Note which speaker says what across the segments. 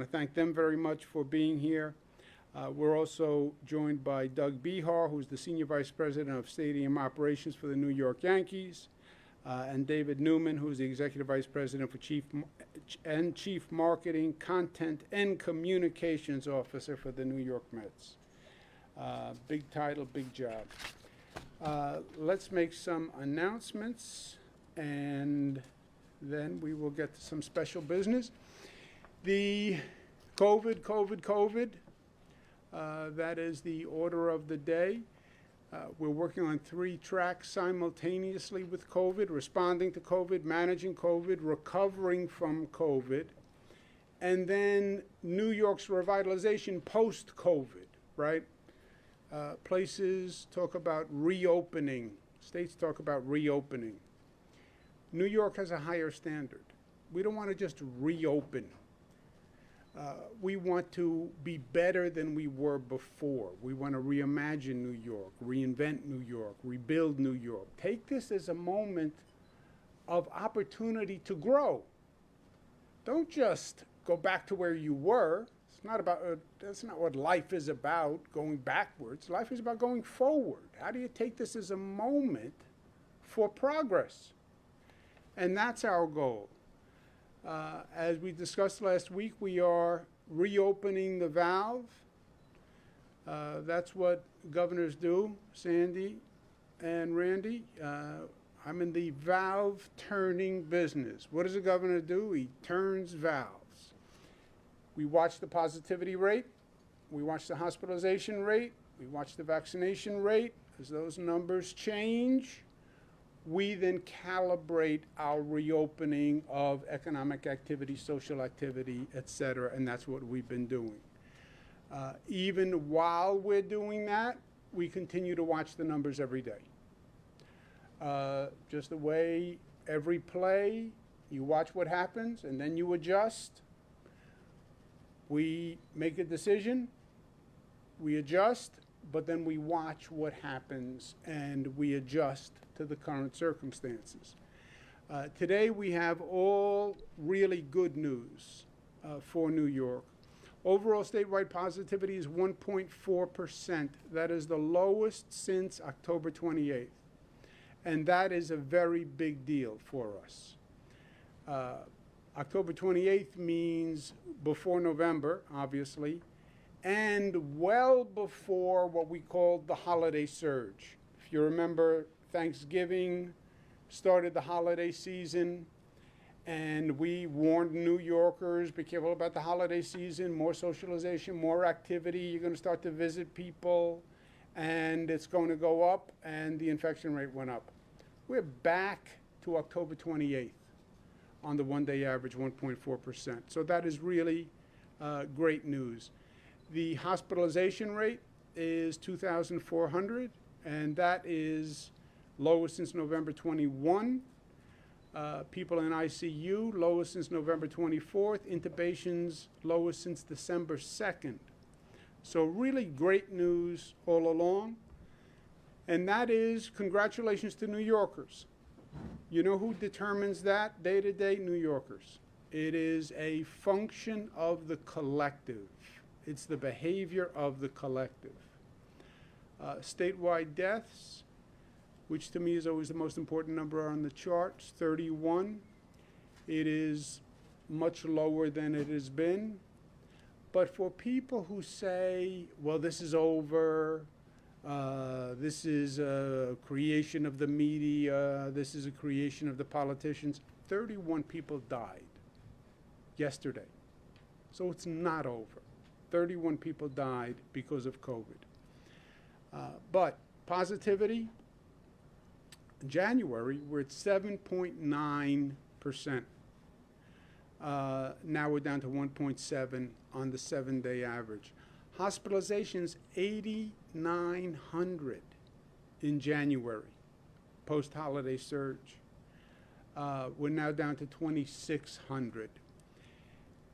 Speaker 1: want to thank them very much for being here. We're also joined by Doug Behar, who's the Senior Vice President of Stadium Operations for the New York Yankees, and David Newman, who's the Executive Vice President for Chief Marketing, Content, and Communications Officer for the New York Mets. Big title, big job. Let's make some announcements, and then we will get to some special business. The COVID. That is the order of the day. We're working on 3 tracks simultaneously with COVID: responding to COVID, managing COVID, recovering from COVID, and then New York's revitalization post-COVID, right? Places talk about reopening. States talk about reopening. New York has a higher standard. We don't want to just reopen. We want to be better than we were before. We want to reimagine New York, reinvent New York, rebuild New York. Take this as a moment of opportunity to grow. Don't just go back to where you were. It's not about, that's not what life is about, going backwards. Life is about going forward. How do you take this as a moment for progress? And that's our goal. As we discussed last week, we are reopening the valve. That's what governors do, Sandy and Randy. I'm in the valve turning business. What does a governor do? He turns valves. We watch the positivity rate. We watch the hospitalization rate. We watch the vaccination rate. As those numbers change, we then calibrate our reopening of economic activity, social activity, et cetera, and that's what we've been doing. Even while we're doing that, we continue to watch the numbers every day. Just the way every play, you watch what happens, and then you adjust. We make a decision, we adjust, but then we watch what happens and we adjust to the current circumstances. Today we have all really good news for New York. Overall statewide positivity is 1.4%. That is the lowest since October 28th. And that is a very big deal for us. October 28th means before November, obviously, and well before what we called the holiday surge. If you remember, Thanksgiving started the holiday season, and we warned New Yorkers, be careful about the holiday season, more socialization, more activity, you're going to start to visit people, and it's going to go up, and the infection rate went up. We're back to October 28th on the one-day average, 1.4%. So that is really great news. The hospitalization rate is 2,400, and that is lowest since November 21. People in ICU, lowest since November 24th. Intubations, lowest since December 2nd. So really great news all along. And that is congratulations to New Yorkers. You know who determines that day to day? New Yorkers. It is a function of the collective. It's the behavior of the collective. Statewide deaths, which to me is always the most important number on the charts, 31. It is much lower than it has been. But for people who say, well, this is over, this is a creation of the media, this is a creation of the politicians, 31 people died yesterday. So it's not over. 31 people died because of COVID. But positivity, in January, we're at 7.9%. Now we're down to 1.7 on the 7-day average. Hospitalizations, 8,900 in January, post-holiday surge. We're now down to 2,600.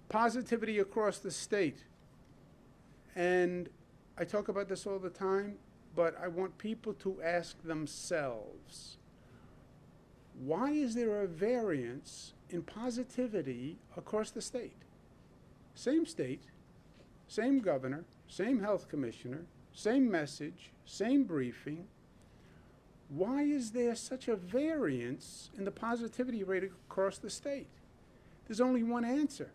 Speaker 1: Positivity across the state. And I talk about this all the time, but I want people to ask themselves, why is there a variance in positivity across the state? same state, same governor, same health commissioner, same message, same briefing. Why is there such a variance in the positivity rate across the state? There's only one answer.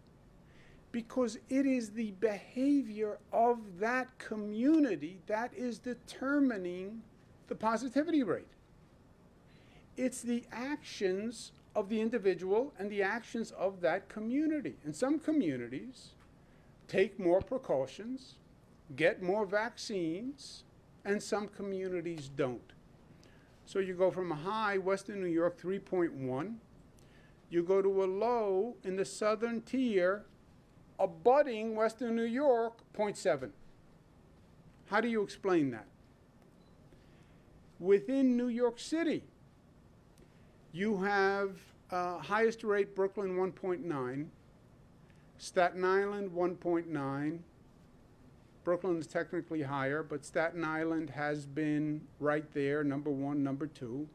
Speaker 1: Because it is the behavior of that community that is determining the positivity rate. It's the actions of the individual and the actions of that community. And some communities take more precautions, get more vaccines, and some communities don't. So you go from a high, Western New York, 3.1. You go to a low in the southern tier, abutting Western New York, 0.7. How do you explain that? Within New York City, you have highest rate Brooklyn 1.9, Staten Island 1.9. Brooklyn is technically higher, but Staten Island has been right there, number one, number two.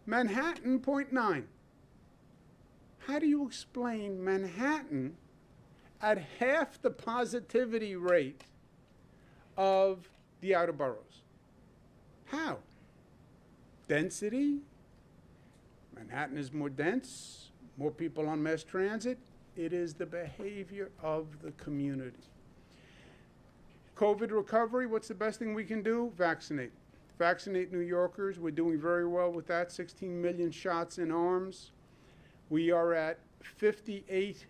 Speaker 1: Manhattan 0.9. How do you explain Manhattan at half the positivity rate of the outer boroughs? How? Density? Manhattan is more dense, more people on mass transit. It is the behavior of the community. COVID recovery, what's the best thing we can do? Vaccinate. Vaccinate New Yorkers. We're doing very well with that. 16 million shots in arms. We are at 58%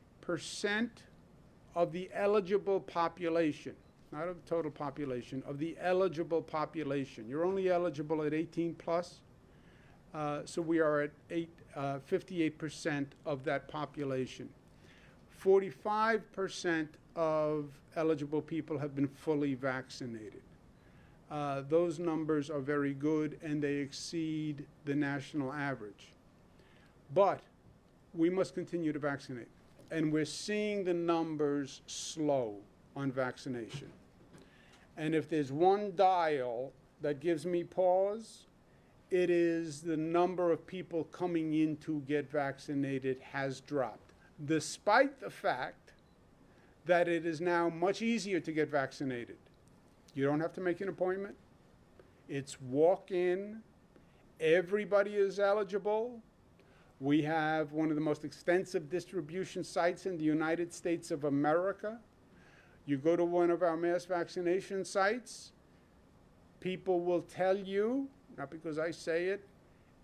Speaker 1: of the eligible population, not of the total population, of the eligible population. You're only eligible at 18 plus. So we are at 58% of that population. 45% of eligible people have been fully vaccinated. Those numbers are very good and they exceed the national average. But we must continue to vaccinate. And we're seeing the numbers slow on vaccination. And if there's one dial that gives me pause, it is the number of people coming in to get vaccinated has dropped, despite the fact that it is now much easier to get vaccinated. You don't have to make an appointment. It's walk-in. Everybody is eligible. We have one of the most extensive distribution sites in the United States of America. You go to one of our mass vaccination sites, people will tell you, not because I say it,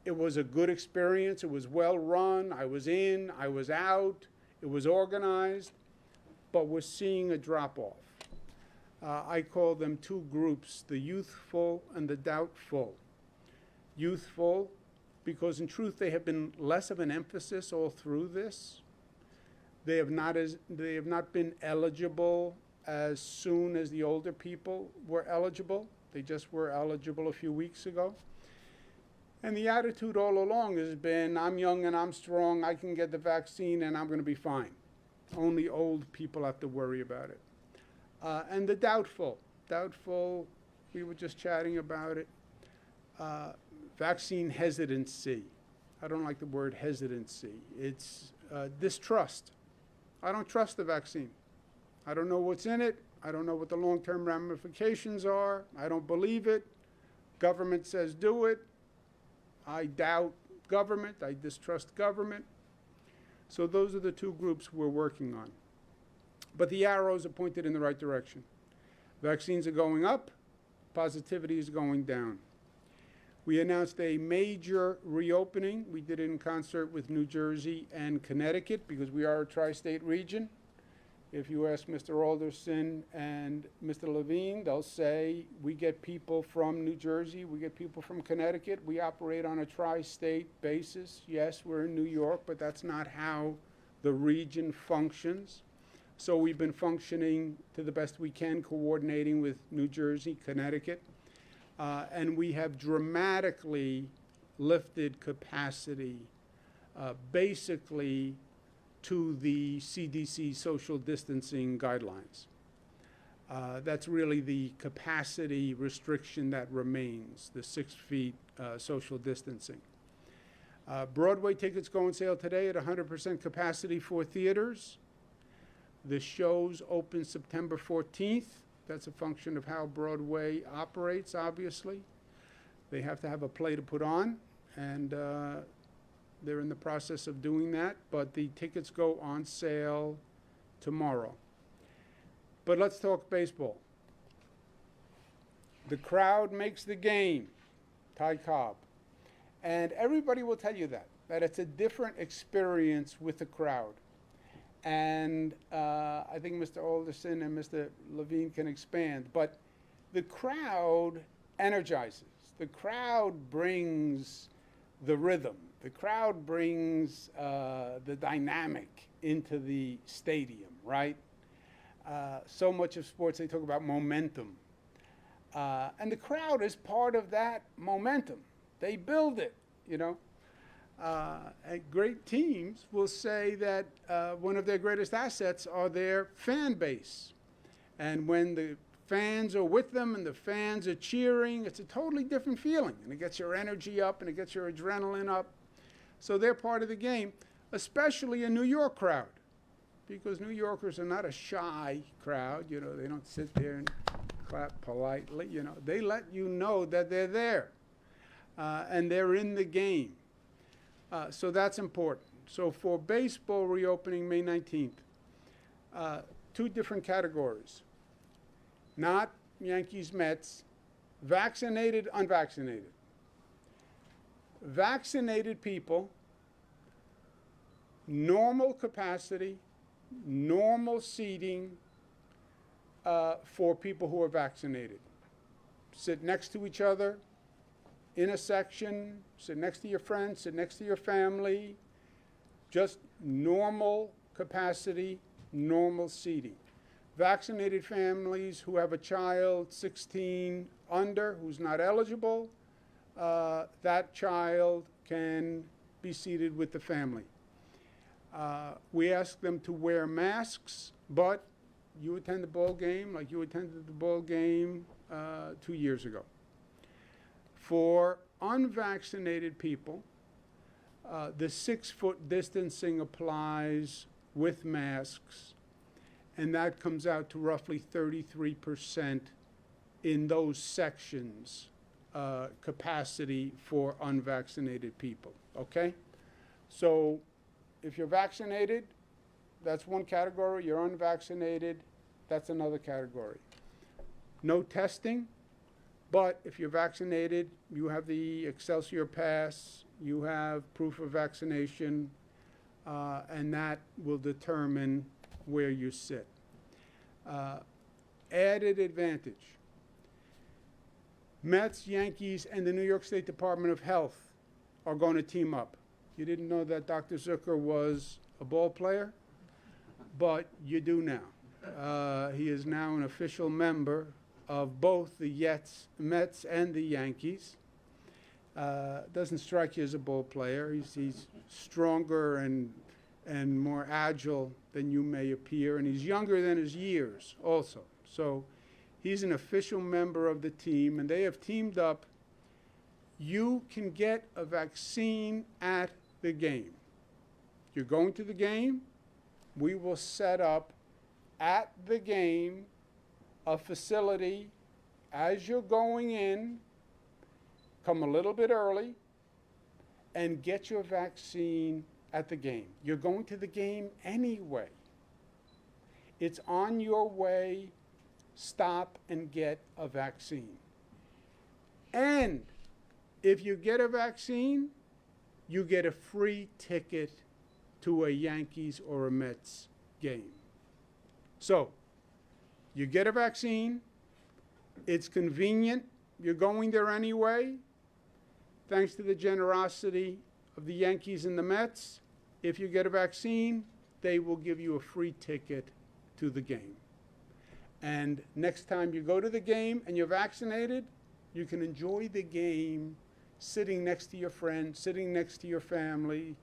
Speaker 1: it was a good experience, it was well run, I was in, I was out, it was organized, but we're seeing a drop-off. I call them two groups, the youthful and the doubtful. Youthful, because in truth they have been less of an emphasis all through this. They have not been eligible as soon as the older people were eligible. They just were eligible a few weeks ago. And the attitude all along has been, I'm young and I'm strong, I can get the vaccine and I'm going to be fine. Only old people have to worry about it. And the doubtful, we were just chatting about it. Vaccine hesitancy. I don't like the word hesitancy. It's distrust. I don't trust the vaccine. I don't know what's in it. I don't know what the long-term ramifications are. I don't believe it. Government says do it. I doubt government. I distrust government. So those are the two groups we're working on. But the arrows are pointed in the right direction. Vaccines are going up. Positivity is going down. We announced a major reopening. We did it in concert with New Jersey and Connecticut because we are a tri-state region. If you ask Mr. Alderson and Mr. Levine, they'll say we get people from New Jersey, we get people from Connecticut. We operate on a tri-state basis. Yes, we're in New York, but that's not how the region functions. So we've been functioning to the best we can, coordinating with New Jersey, Connecticut. And we have dramatically lifted capacity, basically to the CDC social distancing guidelines. That's really the capacity restriction that remains, the 6 feet social distancing. Broadway tickets go on sale today at 100% capacity for theaters. The shows open September 14th. That's a function of how Broadway operates, obviously. They have to have a play to put on, and they're in the process of doing that, but the tickets go on sale tomorrow. But let's talk baseball. The crowd makes the game, Ty Cobb. And everybody will tell you that it's a different experience with the crowd. And I think Mr. Alderson and Mr. Levine can expand, but the crowd energizes. The crowd brings the rhythm. The crowd brings the dynamic into the stadium, right? So much of sports, they talk about momentum. And the crowd is part of that momentum. They build it, you know. And great teams will say that one of their greatest assets are their fan base. And when the fans are with them and the fans are cheering, it's a totally different feeling. And it gets your energy up and it gets your adrenaline up. So they're part of the game, especially a New York crowd. Because New Yorkers are not a shy crowd. You know, they don't sit there and clap politely. You know, they let you know that they're there. And they're in the game. So that's important. So for baseball reopening May 19th, two different categories. Not Yankees, Mets, vaccinated, unvaccinated. Vaccinated people, normal capacity, normal seating for people who are vaccinated. Sit next to each other in a section, sit next to your friends, sit next to your family, just normal capacity, normal seating. Vaccinated families who have a child 16 under who's not eligible, that child can be seated with the family. We ask them to wear masks, but you attend the ball game like you attended the ball game 2 years ago. For unvaccinated people, the 6-foot distancing applies with masks, and that comes out to roughly 33% in those sections capacity for unvaccinated people, okay? So if you're vaccinated, that's one category. You're unvaccinated, that's another category. No testing, but if you're vaccinated, you have the Excelsior Pass, you have proof of vaccination, and that will determine where you sit. Added advantage. Mets, Yankees, and the New York State Department of Health are going to team up. You didn't know that Dr. Zucker was a ball player, but you do now. He is now an official member of both the Mets and the Yankees. Doesn't strike you as a ball player. He's stronger and more agile than you may appear, and he's younger than his years also. So he's an official member of the team, and they have teamed up. You can get a vaccine at the game. You're going to the game, we will set up at the game a facility. As you're going in, come a little bit early and get your vaccine at the game. You're going to the game anyway. It's on your way. Stop and get a vaccine. And if you get a vaccine, you get a free ticket to a Yankees or a Mets game. So, you get a vaccine, it's convenient, you're going there anyway. Thanks to the generosity of the Yankees and the Mets, if you get a vaccine, they will give you a free ticket to the game. And next time you go to the game and you're vaccinated, you can enjoy the game sitting next to your friends, sitting next to your family,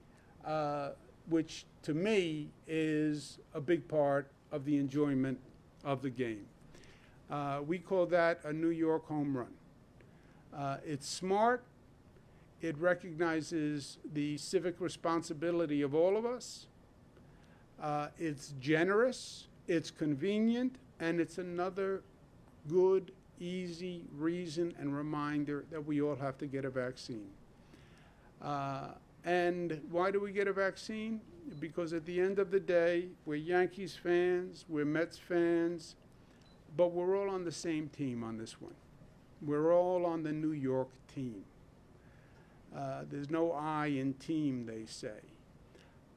Speaker 1: which to me is a big part of the enjoyment of the game. We call that a New York home run. It's smart. It recognizes the civic responsibility of all of us. It's generous It's convenient, and it's another good, easy reason and reminder that we all have to get a vaccine. And why do we get a vaccine? Because at the end of the day, we're Yankees fans, we're Mets fans, but we're all on the same team on this one. We're all on the New York team. There's no I in team, they say.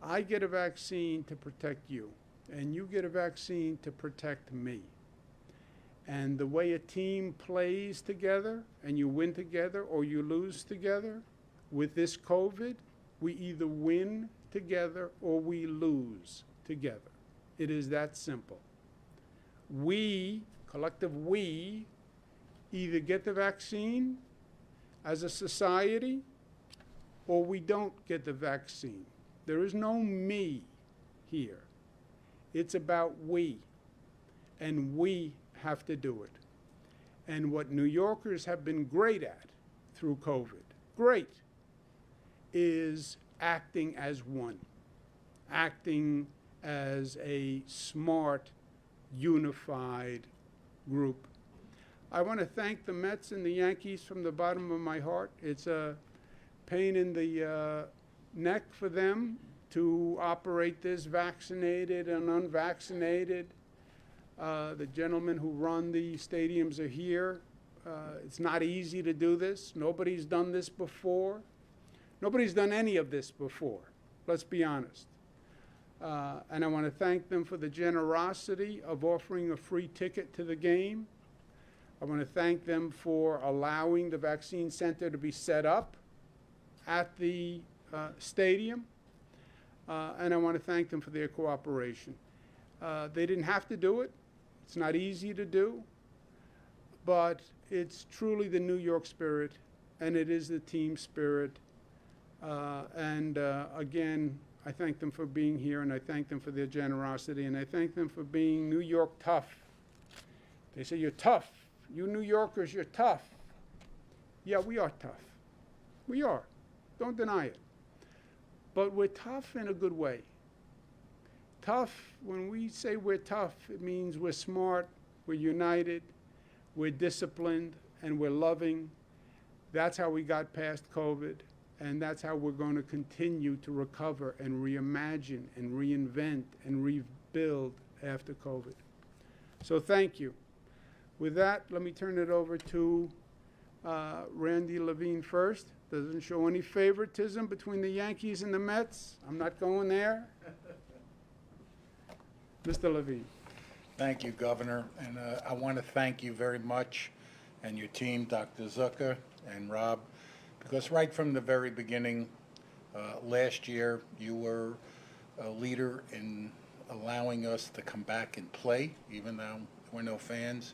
Speaker 1: I get a vaccine to protect you, and you get a vaccine to protect me. And the way a team plays together, and you win together or you lose together, with this COVID, we either win together or we lose together. It is that simple. We, collective we, either get the vaccine as a society or we don't get the vaccine. There is no me here. It's about we, and we have to do it. And what New Yorkers have been great at through COVID, great, is acting as one, acting as a smart, unified group. I want to thank the Mets and the Yankees from the bottom of my heart. It's a pain in the neck for them to operate this, vaccinated and unvaccinated. The gentlemen who run the stadiums are here. It's not easy to do this. Nobody's done this before. Nobody's done any of this before, let's be honest. And I want to thank them for the generosity of offering a free ticket to the game. I want to thank them for allowing the vaccine center to be set up at the stadium. And I want to thank them for their cooperation. They didn't have to do it. It's not easy to do. But it's truly the New York spirit, and it is the team spirit. Again, I thank them for being here, and I thank them for their generosity, and I thank them for being New York tough. They say, you're tough. You New Yorkers, you're tough. Yeah, we are tough. We are. Don't deny it. But we're tough in a good way. Tough, when we say we're tough, it means we're smart, we're united, we're disciplined, and we're loving. That's how we got past COVID. And that's how we're going to continue to recover and reimagine and reinvent and rebuild after COVID. So thank you. With that, let me turn it over to Randy Levine first. Doesn't show any favoritism between the Yankees and the Mets. I'm not going there. Mr. Levine.
Speaker 2: Thank you, Governor. And I want to thank you very much and your team, Dr. Zucker and Rob, because right from the very beginning, last year, you were a leader in allowing us to come back and play, even though we're no fans,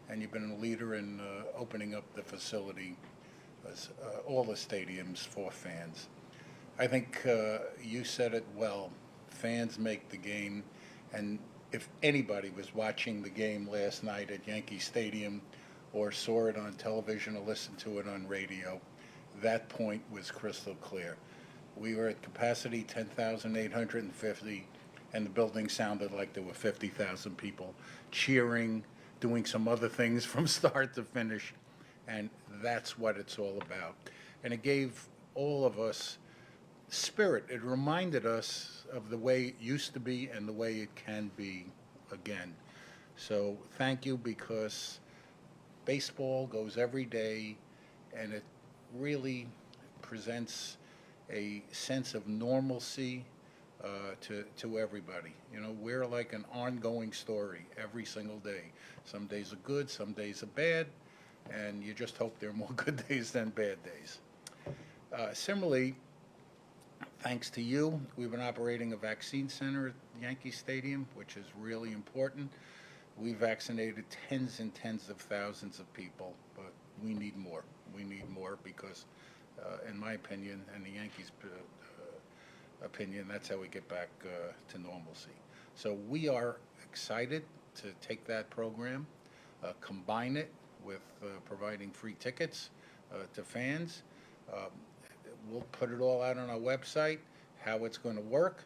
Speaker 2: and you've been a leader in opening up the facility, all the stadiums for fans. I think you said it well. Fans make the game, and if anybody was watching the game last night at Yankee Stadium or saw it on television or listened to it on radio, that point was crystal clear. We were at capacity 10,850, and the building sounded like there were 50,000 people cheering, doing some other things from start to finish, and that's what it's all about. And it gave all of us spirit. It reminded us of the way it used to be and the way it can be again. So thank you, because baseball goes every day, and it really presents a sense of normalcy to everybody. You know, we're like an ongoing story every single day. Some days are good, some days are bad, and you just hope there are more good days than bad days. Similarly, thanks to you, we've been operating a vaccine center at Yankee Stadium, which is really important. We vaccinated tens and tens of thousands of people, but we need more. We need more because, in my opinion, and the Yankees' opinion, that's how we get back to normalcy. So we are excited to take that program, combine it with providing free tickets to fans. We'll put it all out on our website, how it's going to work.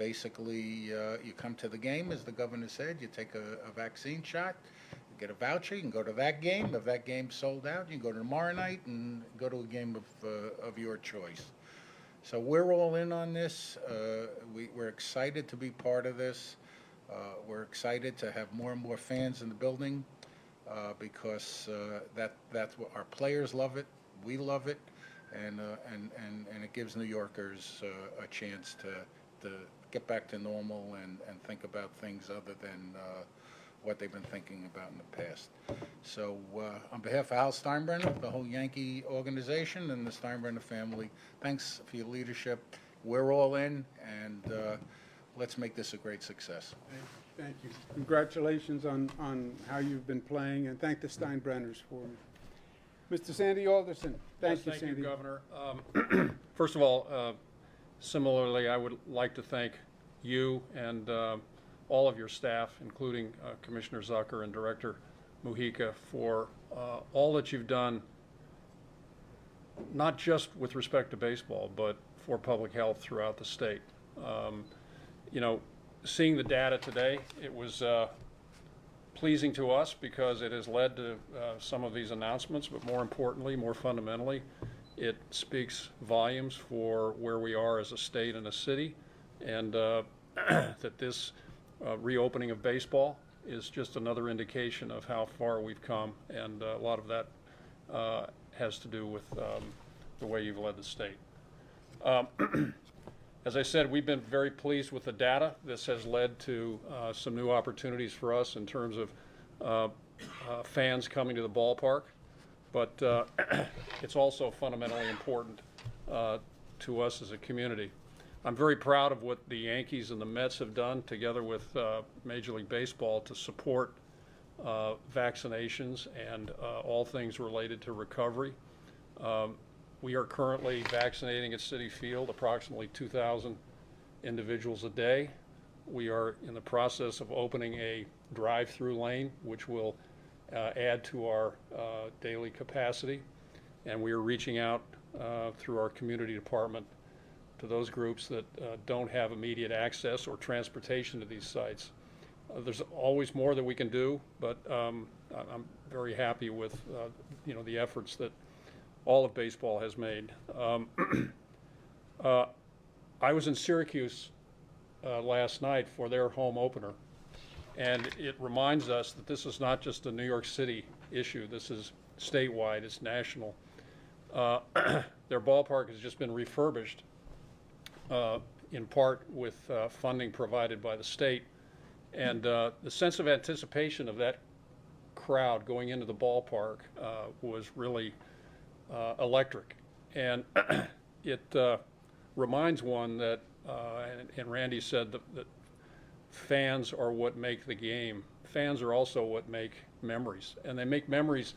Speaker 2: basically, you come to the game, as the governor said, you take a vaccine shot, you get a voucher, you can go to that game. If that game's sold out, you can go to tomorrow night and go to a game of your choice. So we're all in on this. We're excited to be part of this. We're excited to have more and more fans in the building because that's what our players love it. We love it, and it gives New Yorkers a chance to get back to normal and think about things other than what they've been thinking about in the past. So on behalf of Al Steinbrenner, the whole Yankee organization, and the Steinbrenner family, thanks for your leadership. We're all in, and let's make this a great success.
Speaker 1: Thank you. Congratulations on how you've been playing, and thank the Steinbrenners for me. Mr. Sandy Alderson. Thank you, Sandy.
Speaker 3: Thank you, Governor. First of all, similarly, I would like to thank you and all of your staff, including Commissioner Zucker and Director Mujica, for all that you've done, not just with respect to baseball, but for public health throughout the state. You know, seeing the data today, it was pleasing to us because it has led to some of these announcements, but more importantly, more fundamentally, it speaks volumes for where we are as a state and a city, and that this reopening of baseball is just another indication of how far we've come, and a lot of that has to do with the way you've led the state. As I said, we've been very pleased with the data. This has led to some new opportunities for us in terms of fans coming to the ballpark, but it's also fundamentally important to us as a community. I'm very proud of what the Yankees and the Mets have done together with Major League Baseball to support vaccinations and all things related to recovery. We are currently vaccinating at Citi Field approximately 2,000 individuals a day. We are in the process of opening a drive-through lane, which will add to our daily capacity. And we are reaching out through our community department to those groups that don't have immediate access or transportation to these sites. There's always more that we can do, but I'm very happy with the efforts that all of baseball has made. I was in Syracuse last night for their home opener, and it reminds us that this is not just a New York City issue. This is statewide, it's national. Their ballpark has just been refurbished in part with funding provided by the state, and the sense of anticipation of that crowd going into the ballpark was really electric, and it reminds one that, and Randy said that fans are what make the game. Fans are also what make memories, and they make memories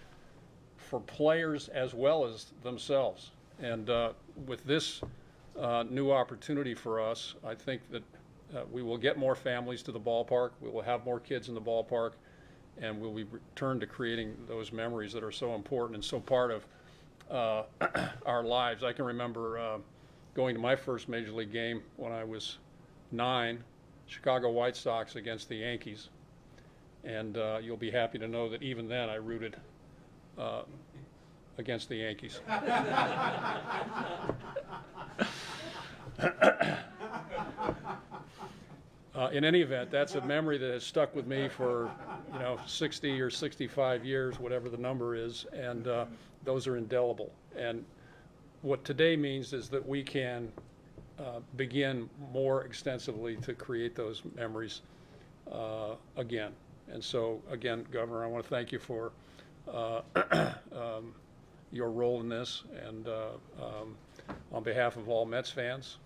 Speaker 3: for players as well as themselves. And with this new opportunity for us, I think that we will get more families to the ballpark, we will have more kids in the ballpark, and we'll be returned to creating those memories that are so important and so part of our lives. I can remember going to my first Major League game when I was 9, Chicago White Sox against the Yankees, and you'll be happy to know that even then I rooted against the Yankees. In any event, that's a memory that has stuck with me for 60 or 65 years, whatever the number is, and those are indelible. And what today means is that we can begin more extensively to create those memories again. And so, again, Governor, I want to thank you for your role in this, and on behalf of all Mets fans,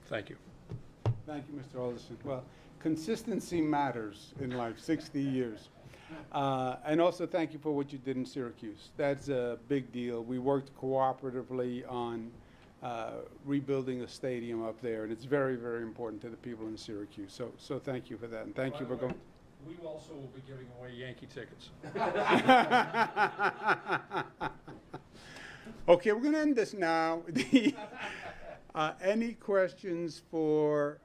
Speaker 3: thank you.
Speaker 1: Thank you, Mr. Alderson. Well, consistency matters in life, 60 years. And also thank you for what you did in Syracuse. That's a big deal. We worked cooperatively on rebuilding a stadium up there, and it's very, very important to the people in Syracuse. So thank you for that, and thank you for going.
Speaker 3: We also will be giving away Yankee tickets.
Speaker 1: Okay, we're going to end this now. Any questions for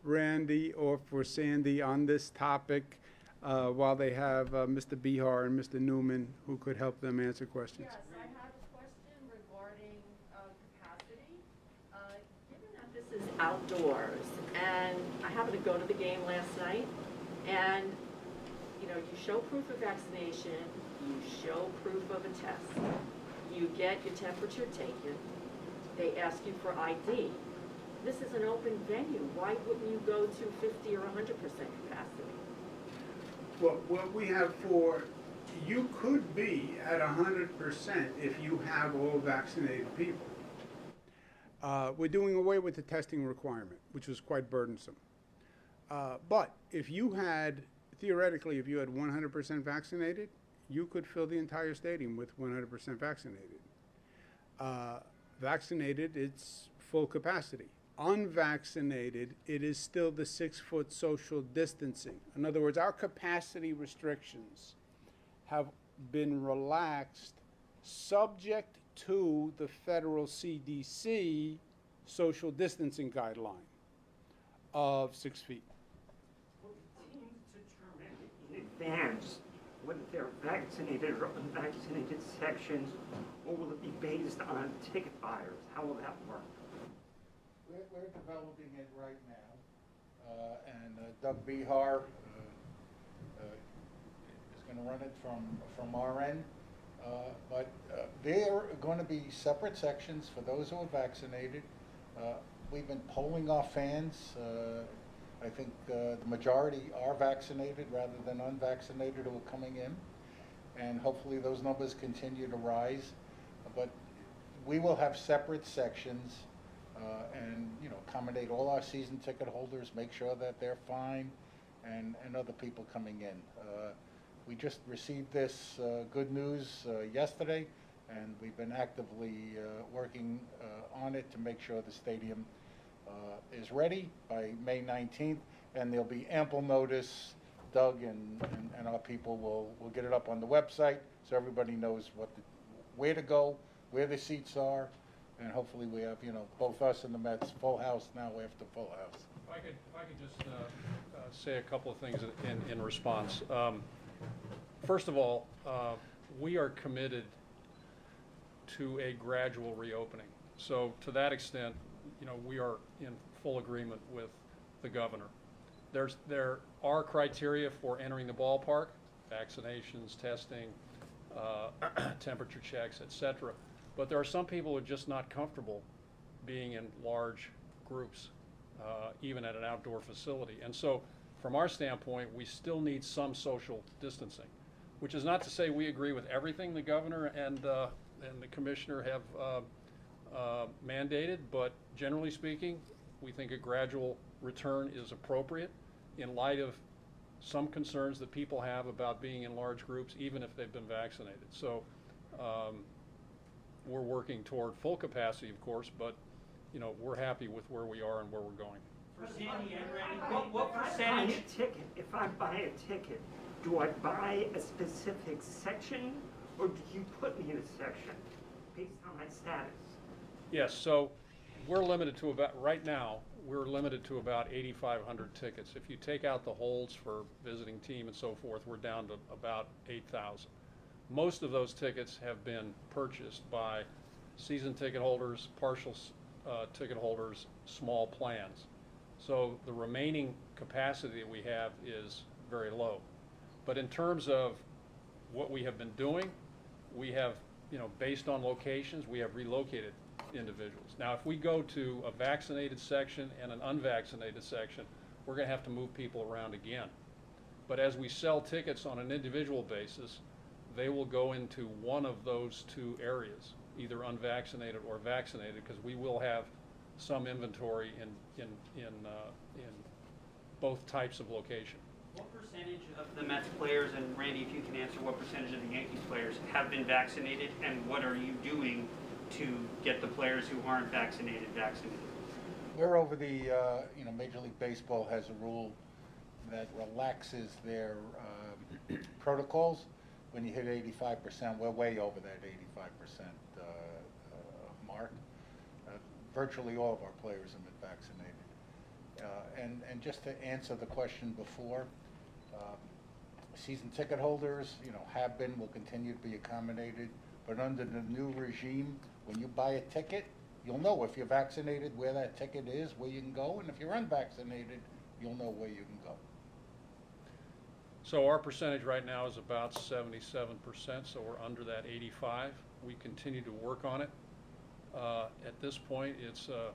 Speaker 1: Randy or for Sandy on this topic while they have Mr. Behar and Mr. Newman who could help them answer questions?
Speaker 4: Yes, I have a question regarding capacity. Given that this is outdoors, and I happened to go to the game last night, and you know, you show proof of vaccination, you show proof of a test, you get your temperature taken, they ask you for ID. This is an open venue. Why wouldn't you go to 50 or 100% capacity?
Speaker 1: Well, what we have for, you could be at 100% if you have all vaccinated people. We're doing away with the testing requirement, which was quite burdensome. But if you had, theoretically, if you had 100% vaccinated, you could fill the entire stadium with 100% vaccinated. Vaccinated, it's full capacity. Unvaccinated, it is still the 6-foot social distancing. In other words, our capacity restrictions have been relaxed subject to the federal CDC social distancing guideline of 6 feet.
Speaker 5: Will the teams determine in advance whether they're vaccinated or unvaccinated sections, or will it be based on ticket buyers? How will that work?
Speaker 2: We're developing it right now, and Doug Behar is going to run it from our end. But there are going to be separate sections for those who are vaccinated. We've been polling our fans. I think the majority are vaccinated rather than unvaccinated who are coming in, and hopefully those numbers continue to rise. But we will have separate sections and, you know, accommodate all our season ticket holders, make sure that they're fine, and other people coming in. We just received this good news yesterday, and we've been actively working on it to make sure the stadium is ready by May 19th, and there'll be ample notice. Doug and our people will get it up on the website so everybody knows where to go, where the seats are, and hopefully we have, you know, both us and the Mets full house now after full house.
Speaker 3: If I could just say a couple of things in response. First of all, we are committed to a gradual reopening. So to that extent, you know, we are in full agreement with the governor. There are criteria for entering the ballpark: vaccinations, testing, temperature checks, etc. But there are some people who are just not comfortable being in large groups, even at an outdoor facility. And so, from our standpoint, we still need some social distancing, which is not to say we agree with everything the governor and the commissioner have mandated, but generally speaking, we think a gradual return is appropriate in light of some concerns that people have about being in large groups, even if they've been vaccinated. So we're working toward full capacity, of course, but you know, we're happy with where we are and where we're going.
Speaker 6: For Sandy and Randy, what percentage?
Speaker 5: If I buy a ticket, do I buy a specific section, or do you put me in a section based on my status?
Speaker 3: Yes, so we're limited to right now, we're limited to about 8,500 tickets. If you take out the holds for visiting team and so forth, we're down to about 8,000. Most of those tickets have been purchased by season ticket holders, partial ticket holders, small plans. So the remaining capacity that we have is very low. But in terms of what we have been doing, we have, you know, based on locations, we have relocated individuals. Now, if we go to a vaccinated section and an unvaccinated section, we're going to have to move people around again. But as we sell tickets on an individual basis, they will go into one of those two areas, either unvaccinated or vaccinated, because we will have some inventory in both types of location.
Speaker 6: What percentage of the Mets players, and Randy, if you can answer, what percentage of the Yankees players have been vaccinated, and what are you doing to get the players who aren't vaccinated vaccinated?
Speaker 2: We're over the, you know, Major League Baseball has a rule that relaxes their protocols. When you hit 85%, we're way over that 85% mark. virtually all of our players have been vaccinated. And just to answer the question before, season ticket holders, have been, will continue to be accommodated. But under the new regime, when you buy a ticket, you'll know if you're vaccinated where that ticket is, where you can go, and if you're unvaccinated, you'll know where you can go.
Speaker 3: So our percentage right now is about 77%, so we're under that 85. We continue to work on it. At this point, it's a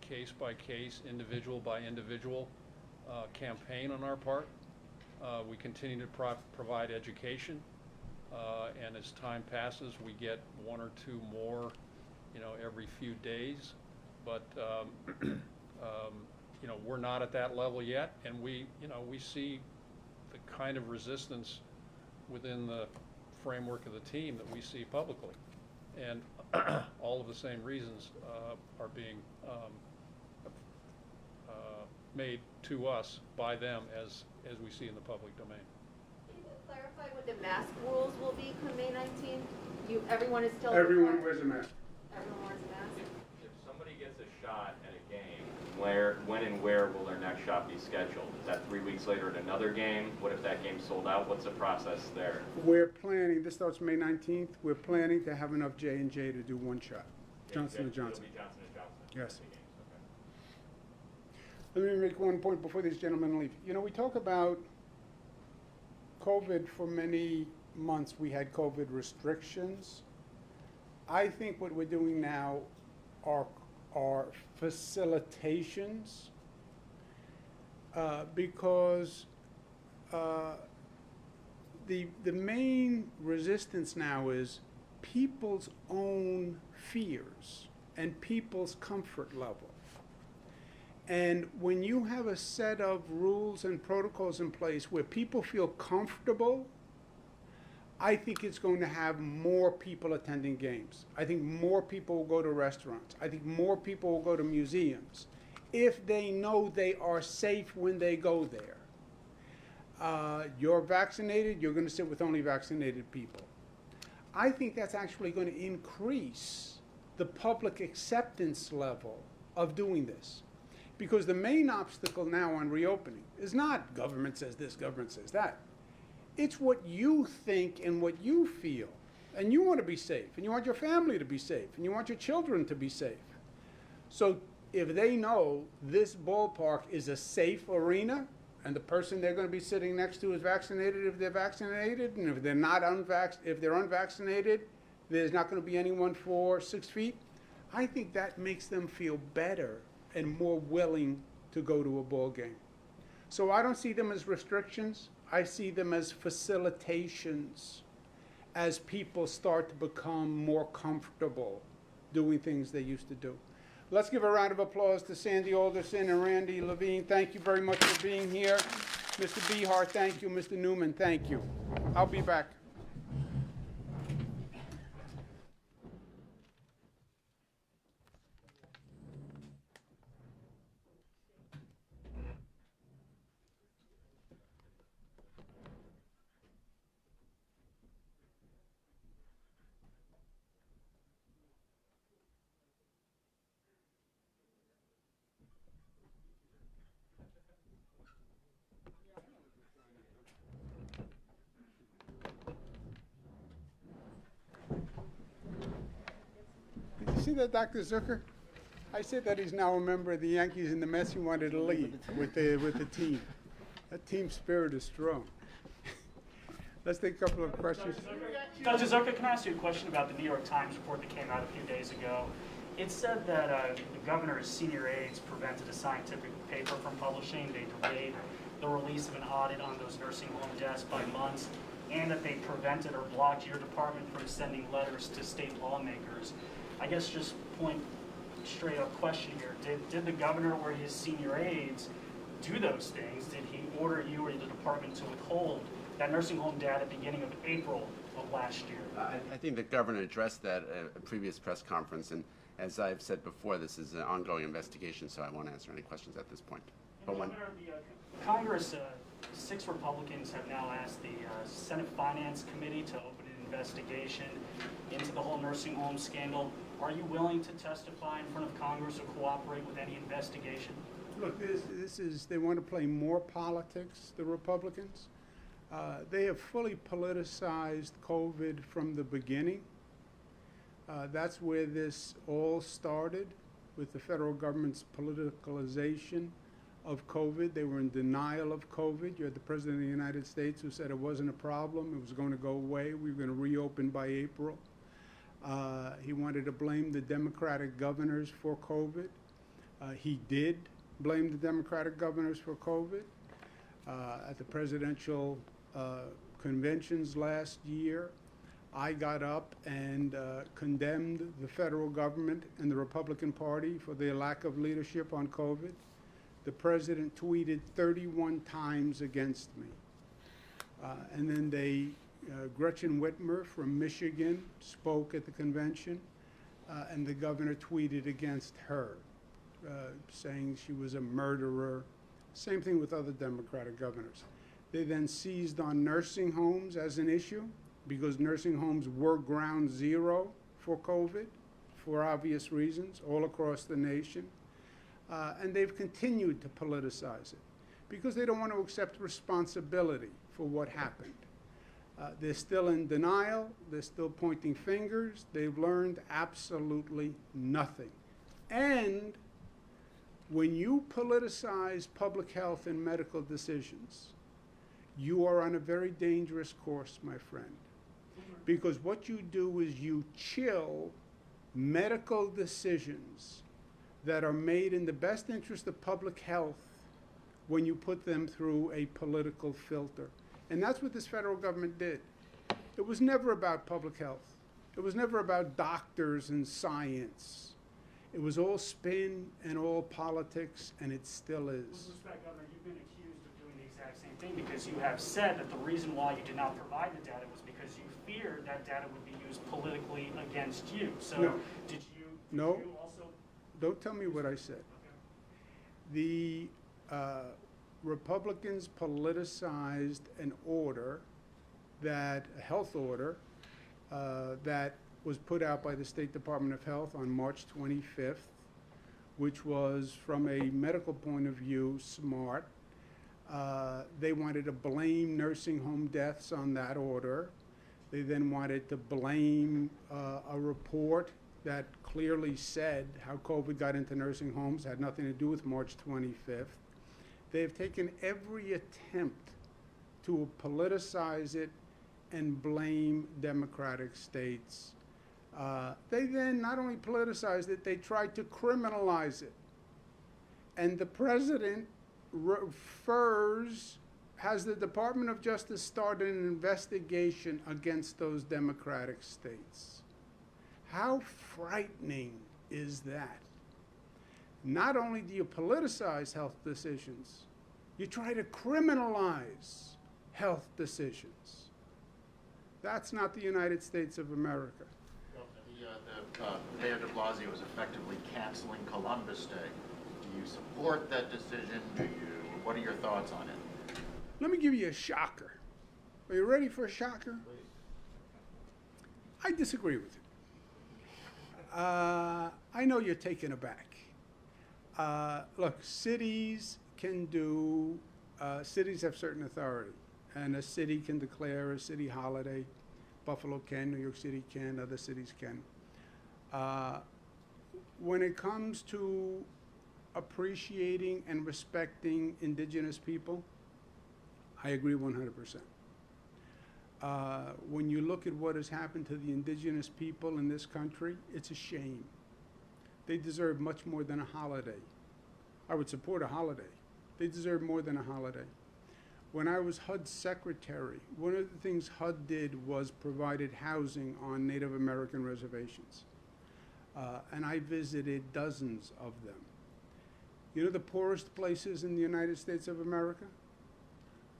Speaker 3: case-by-case, individual-by-individual campaign on our part. We continue to provide education, and as time passes, we get one or two more, every few days. But we're not at that level yet, and we see the kind of resistance within the framework of the team that we see publicly, and all of the same reasons are being made to us by them as we see in the public domain.
Speaker 4: Can you clarify what the mask rules will be come May 19th? Everyone is still
Speaker 1: Everyone
Speaker 4: required?
Speaker 1: wears a mask.
Speaker 4: Everyone wears a mask?
Speaker 7: If somebody gets a shot at a game, when and where will their next shot be scheduled? Is that 3 weeks later at another game? What if that game's sold out? What's the process there?
Speaker 1: We're planning, this starts May 19th, we're planning to have enough J&J to do one shot. Johnson & Johnson.
Speaker 7: It'll be Johnson & Johnson.
Speaker 1: Yes.
Speaker 7: Okay.
Speaker 1: Let me make one point before these gentlemen leave. We talk about COVID for many months. We had COVID restrictions. I think what we're doing now are facilitations because the main resistance now is people's own fears and people's comfort level. And when you have a set of rules and protocols in place where people feel comfortable, I think it's going to have more people attending games. I think more people will go to restaurants. I think more people will go to museums if they know they are safe when they go there. You're vaccinated, you're going to sit with only vaccinated people. I think that's actually going to increase the public acceptance level of doing this. Because the main obstacle now on reopening is not government says this, government says that. It's what you think and what you feel. And you want to be safe, and you want your family to be safe, and you want your children to be safe. So if they know this ballpark is a safe arena, and the person they're going to be sitting next to is vaccinated if they're vaccinated, and if they're not if they're unvaccinated, there's not going to be anyone for 6 feet, I think that makes them feel better and more willing to go to a ball game. So I don't see them as restrictions. I see them as facilitations as people start to become more comfortable doing things they used to do. Let's give a round of applause to Sandy Alderson and Randy Levine. Thank you very much for being here. Mr. Behar, thank you. Mr. Newman, thank you. I'll be back. Did you see that, Dr. Zucker? I said that he's now a member of the Yankees and the Mets. He wanted to lead with the team. That team spirit is strong. Let's take a couple of questions.
Speaker 8: Dr. Zucker, can I ask you a question about the New York Times report that came out a few days ago? It said that the governor's senior aides prevented a scientific paper from publishing. They delayed the release of an audit on those nursing home deaths by months, and that they prevented or blocked your department from sending letters to state lawmakers. I guess just point straight up question here. Did the governor or his senior aides do those things? Did he order you or the department to withhold that nursing home data beginning of April of last year?
Speaker 9: I think the governor addressed that at a previous press conference, and as I've said before, this is an ongoing investigation, so I won't answer any questions at this point. But when
Speaker 8: Congress, 6 Republicans have now asked the Senate Finance Committee to open an investigation into the whole nursing home scandal. Are you willing to testify in front of Congress or cooperate with any investigation?
Speaker 1: Look, they want to play more politics, the Republicans. They have fully politicized COVID from the beginning. That's where this all started, with the federal government's politicalization of COVID. They were in denial of COVID. You had the President of the United States who said it wasn't a problem, it was going to go away, we were going to reopen by April. He wanted to blame the Democratic governors for COVID. He did blame the Democratic governors for COVID. At the presidential conventions last year, I got up and condemned the federal government and the Republican Party for their lack of leadership on COVID. The president tweeted 31 times against me. And then Gretchen Whitmer from Michigan spoke at the convention, and the governor tweeted against her, saying she was a murderer. Same thing with other Democratic governors. They then seized on nursing homes as an issue, because nursing homes were ground zero for COVID, for obvious reasons, all across the nation. And they've continued to politicize it, because they don't want to accept responsibility for what happened. They're still in denial, they're still pointing fingers, they've learned absolutely nothing. And when you politicize public health and medical decisions, you are on a very dangerous course, my friend. Because what you do is you chill medical decisions that are made in the best interest of public health when you put them through a political filter. And that's what this federal government did. It was never about public health. It was never about doctors and science. It was all spin and all politics, and it still is.
Speaker 8: With respect, Governor, you've been accused of doing the exact same thing, because you have said that the reason why you did not provide the data was because you feared that data would be used politically against you. So
Speaker 1: No.
Speaker 8: did you also...
Speaker 1: Don't tell me what I said.
Speaker 8: Okay.
Speaker 1: The Republicans politicized an order, a health order, that was put out by the State Department of Health on March 25th, which was, from a medical point of view, smart. They wanted to blame nursing home deaths on that order. They then wanted to blame a report that clearly said how COVID got into nursing homes, had nothing to do with March 25th. They have taken every attempt to politicize it and blame Democratic states. They then not only politicized it, they tried to criminalize it. And the president has the Department of Justice started an investigation against those Democratic states. How frightening is that? Not only do you politicize health decisions, you try to criminalize health decisions. That's not the United States of America.
Speaker 10: Mayor de Blasio is effectively canceling Columbus Day. Do you support that decision? What are your thoughts on it?
Speaker 1: Let me give you a shocker. Are you ready for a shocker?
Speaker 10: Please.
Speaker 1: I disagree with you. I know you're taken aback. Look, cities have certain authority, and a city can declare a city holiday. Buffalo can, New York City can, other cities can. When it comes to appreciating and respecting indigenous people, I agree 100%. When you look at what has happened to the indigenous people in this country, it's a shame. They deserve much more than a holiday. I would support a holiday. They deserve more than a holiday. When I was HUD's secretary, one of the things HUD did was provided housing on Native American reservations. And I visited dozens of them. You know, the poorest places in the United States of America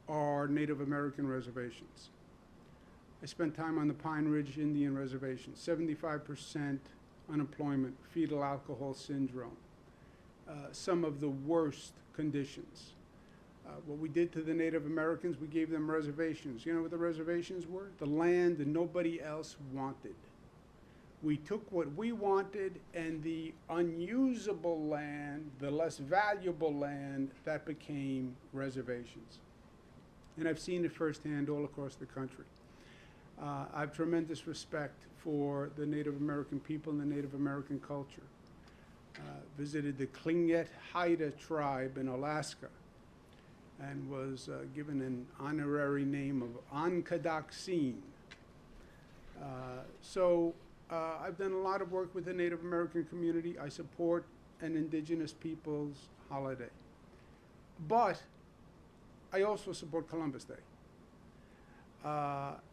Speaker 1: are Native American reservations. I spent time on the Pine Ridge Indian Reservation, 75% unemployment, fetal alcohol syndrome, some of the worst conditions. What we did to the Native Americans, we gave them reservations. You know what the reservations were? The land that nobody else wanted. We took what we wanted and the unusable land, the less valuable land, that became reservations. And I've seen it firsthand all across the country. I have tremendous respect for the Native American people and the Native American culture. Visited the Tlingit Haida tribe in Alaska and was given an honorary name of Ankadaksin. So I've done a lot of work with the Native American community. I support an indigenous peoples holiday. But I also support Columbus Day.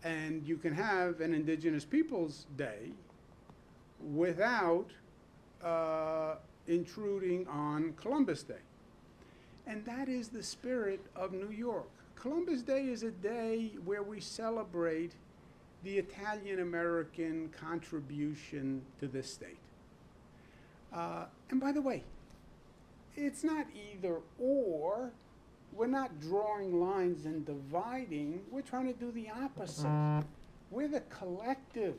Speaker 1: And you can have an Indigenous Peoples Day without intruding on Columbus Day. And that is the spirit of New York. Columbus Day is a day where we celebrate the Italian-American contribution to this state. And by the way, it's not either or. We're not drawing lines and dividing. We're trying to do the opposite. We're the collective.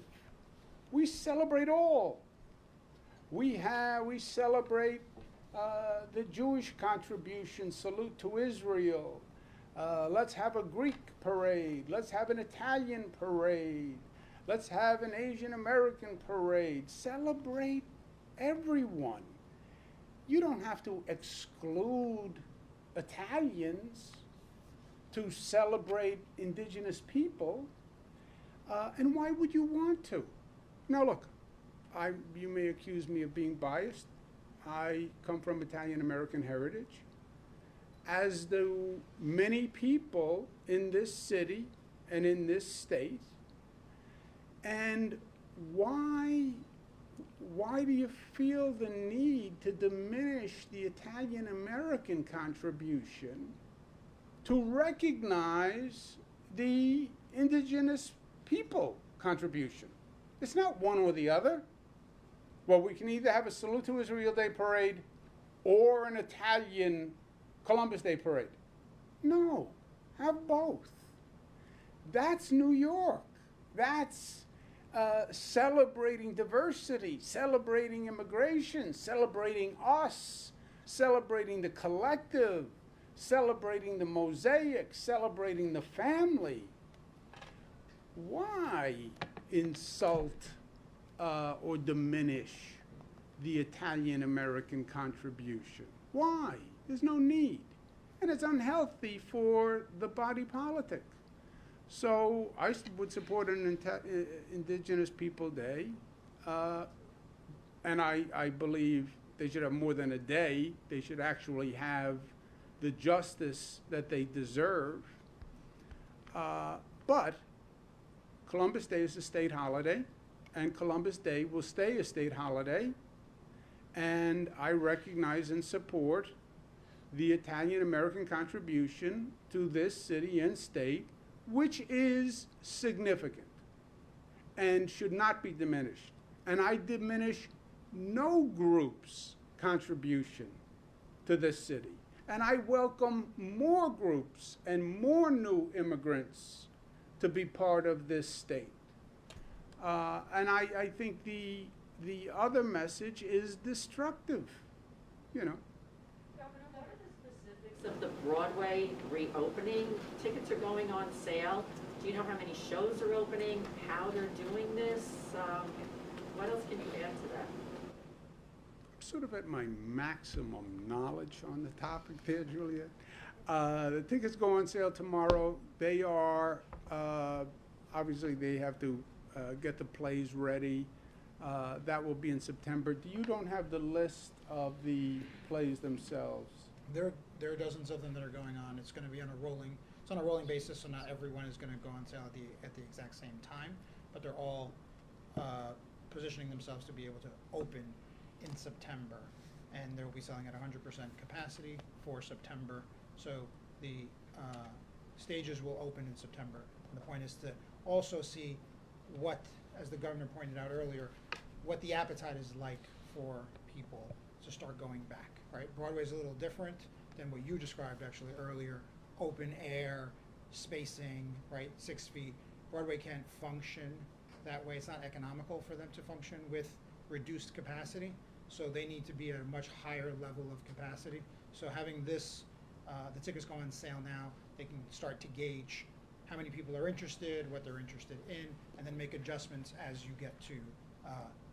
Speaker 1: We celebrate all. We celebrate the Jewish contribution, salute to Israel. Let's have a Greek parade. Let's have an Italian parade. Let's have an Asian American parade. Celebrate everyone. You don't have to exclude Italians to celebrate indigenous people. And why would you want to? Now look, you may accuse me of being biased. I come from Italian-American heritage, as do many people in this city and in this state. And why do you feel the need to diminish the Italian-American contribution to recognize the indigenous people contribution? It's not one or the other. Well, we can either have a Salute to Israel Day parade or an Italian Columbus Day parade. No, have both. That's New York. That's celebrating diversity, celebrating immigration, celebrating us, celebrating the collective, celebrating the mosaic, celebrating the family. Why insult or diminish the Italian-American contribution? Why? There's no need. And it's unhealthy for the body politic. So I would support an Indigenous People Day, and I believe they should have more than a day. They should actually have the justice that they deserve. But Columbus Day is a state holiday, and Columbus Day will stay a state holiday, and I recognize and support the Italian-American contribution to this city and state, which is significant and should not be diminished. And I diminish no group's contribution to this city. And I welcome more groups and more new immigrants to be part of this state. And I think the other message is destructive, you know.
Speaker 4: Governor, what are the specifics of the Broadway reopening? Tickets are going on sale. Do you know how many shows are opening, how they're doing this? What else can you add to that?
Speaker 1: I'm sort of at my maximum knowledge on the topic there, Juliet. The tickets go on sale tomorrow. They are, obviously they have to get the plays ready. That will be in September. You don't have the list of the plays themselves.
Speaker 11: There are dozens of them that are going on. It's going to be on a rolling basis, so not everyone is going to go on sale at the exact same time, but they're all positioning themselves to be able to open in September, and they'll be selling at 100% capacity for September. So the stages will open in September. And the point is to also see what, as the governor pointed out earlier, what the appetite is like for people to start going back, right? Broadway is a little different than what you described actually earlier. Open air, spacing, right, 6 feet. Broadway can't function That way, it's not economical for them to function with reduced capacity, so they need to be at a much higher level of capacity. So having this, the tickets go on sale now, they can start to gauge how many people are interested, what they're interested in, and then make adjustments as you get to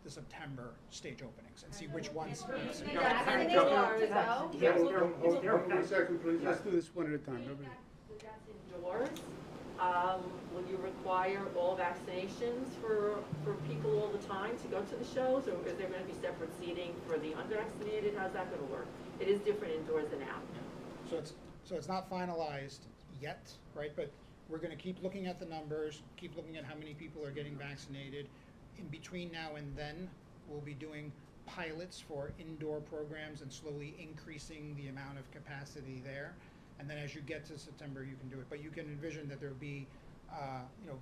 Speaker 11: the September stage openings and see which ones.
Speaker 1: Hold on a second, please. Let's do this one at a time. Nobody-
Speaker 4: That's indoors. Will you require all vaccinations for people all the time to go to the shows, or is there going to be separate seating for the unvaccinated? How's that going to work? It is different indoors than out.
Speaker 11: So it's not finalized yet, right? But we're going to keep looking at the numbers, keep looking at how many people are getting vaccinated. In between now and then, we'll be doing pilots for indoor programs and slowly increasing the amount of capacity there. And then as you get to September, you can do it. But you can envision that there'll be,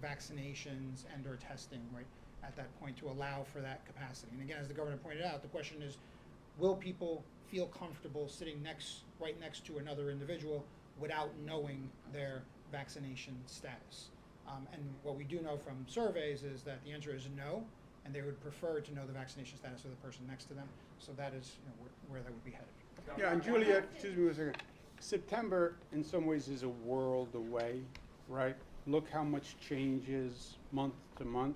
Speaker 11: vaccinations and or testing, right, at that point to allow for that capacity. And again, as the governor pointed out, the question is, will people feel comfortable sitting right next to another individual without knowing their vaccination status? And what we do know from surveys is that the answer is no, and they would prefer to know the vaccination status of the person next to them. So that is where that would be headed.
Speaker 1: Yeah, and Juliet, excuse me one second. September, in some ways, is a world away, right? Look how much changes month to month.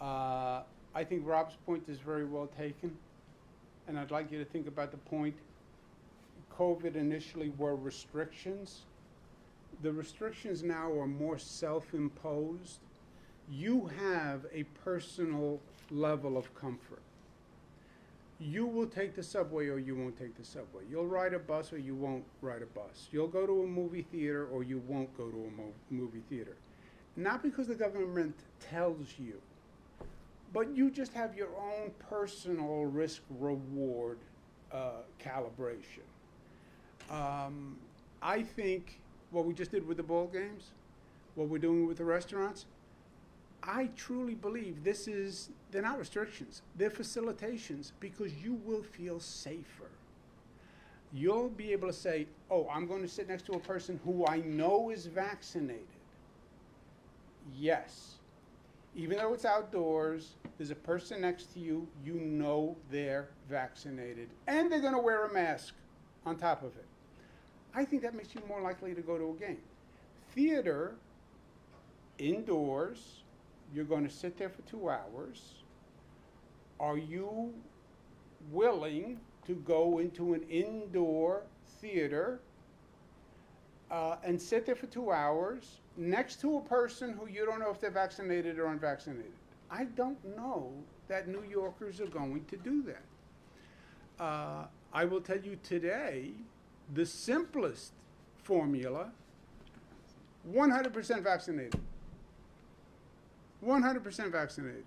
Speaker 1: I think Rob's point is very well taken, and I'd like you to think about the point. COVID initially were restrictions. The restrictions now are more self-imposed. You have a personal level of comfort. You will take the subway or you won't take the subway. You'll ride a bus or you won't ride a bus. You'll go to a movie theater or you won't go to a movie theater. Not because the government tells you, but you just have your own personal risk-reward calibration. I think what we just did with the ball games, what we're doing with the restaurants, I truly believe they're not restrictions, they're facilitations, because you will feel safer. You'll be able to say, oh, I'm going to sit next to a person who I know is vaccinated. Yes. Even though it's outdoors, there's a person next to you, you know they're vaccinated, and they're going to wear a mask on top of it. I think that makes you more likely to go to a game. Theater, indoors, you're going to sit there for 2 hours. Are you willing to go into an indoor theater and sit there for 2 hours next to a person who you don't know if they're vaccinated or unvaccinated? I don't know that New Yorkers are going to do that. I will tell you today, the simplest formula, 100% vaccinated. 100% vaccinated.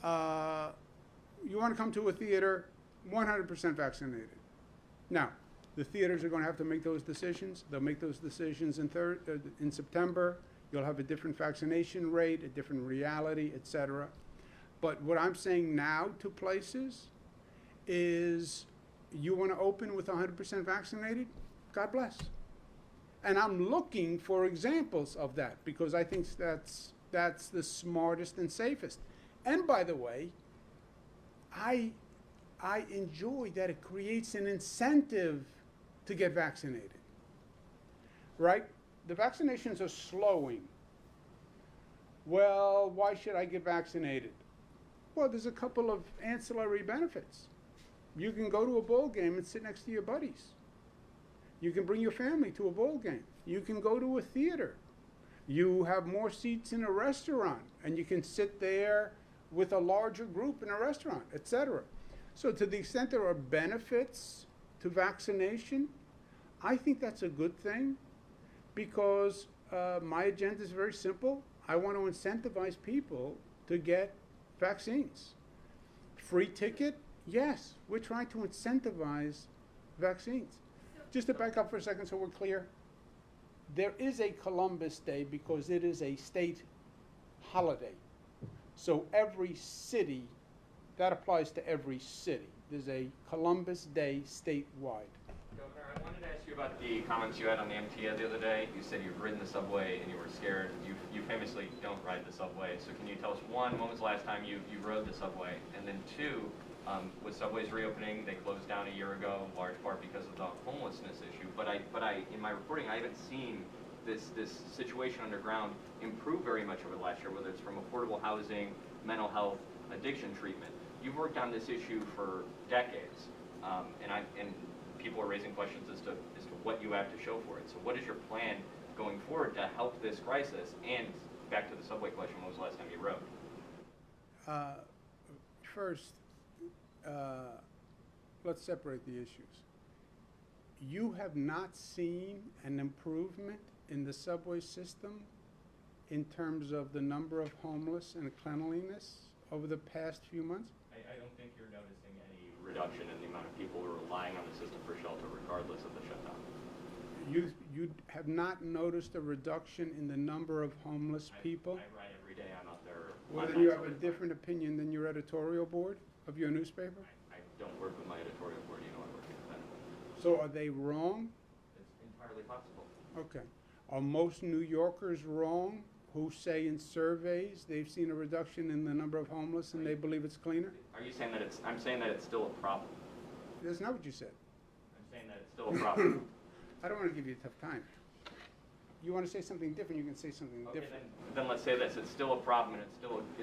Speaker 1: You want to come to a theater, 100% vaccinated. Now, the theaters are going to have to make those decisions. They'll make those decisions in September. You'll have a different vaccination rate, a different reality, etc. But what I'm saying now to places is, you want to open with 100% vaccinated? God bless. And I'm looking for examples of that, because I think that's the smartest and safest. And by the way, I enjoy that it creates an incentive to get vaccinated, right? The vaccinations are slowing. Well, why should I get vaccinated? Well, there's a couple of ancillary benefits. You can go to a ball game and sit next to your buddies. You can bring your family to a ball game. You can go to a theater. You have more seats in a restaurant, and you can sit there with a larger group in a restaurant, etc. So to the extent there are benefits to vaccination, I think that's a good thing, because my agenda is very simple. I want to incentivize people to get vaccines. Free ticket? Yes, we're trying to incentivize vaccines. Just to back up for a second so we're clear, there is a Columbus Day because it is a state holiday. So every city, that applies to every city. There's a Columbus Day statewide.
Speaker 6: Governor, I wanted to ask
Speaker 7: ask you about the comments you had on the MTA the other day? You said you've ridden the subway and you were scared. You famously don't ride the subway. So can you tell us, one, when was the last time you rode the subway? And then two, with subways reopening, they closed down a year ago, in large part because of the homelessness issue. But in my reporting, I haven't seen this situation underground improve very much over the last year, whether it's from affordable housing, mental health, addiction treatment. You've worked on this issue for decades, and people are raising questions as to what you have to show for it. So what is your plan going forward to help this crisis? And back to the subway question, when was the last time you rode?
Speaker 1: First, let's separate the issues. You have not seen an improvement in the subway system in terms of the number of homeless and cleanliness over the past few months?
Speaker 7: I don't think you're noticing any reduction in the amount of people who are relying on the system for shelter regardless of the shutdown.
Speaker 1: You have not noticed a reduction in the number of homeless people?
Speaker 7: I ride every day. I'm out there.
Speaker 1: Well, then you have a different opinion than your editorial board of your newspaper?
Speaker 7: I don't work with my editorial board. You know, I work independently.
Speaker 1: So are they wrong?
Speaker 7: It's entirely possible.
Speaker 1: Okay. Are most New Yorkers wrong who say in surveys they've seen a reduction in the number of homeless and they believe it's cleaner?
Speaker 7: Are you saying that I'm saying that it's still a problem.
Speaker 1: That's not what you said.
Speaker 7: I'm saying that it's still a problem.
Speaker 1: I don't want to give you a tough time. You want to say something different, you can say something
Speaker 7: Okay,
Speaker 1: different.
Speaker 7: then let's say this. It's still a problem and it's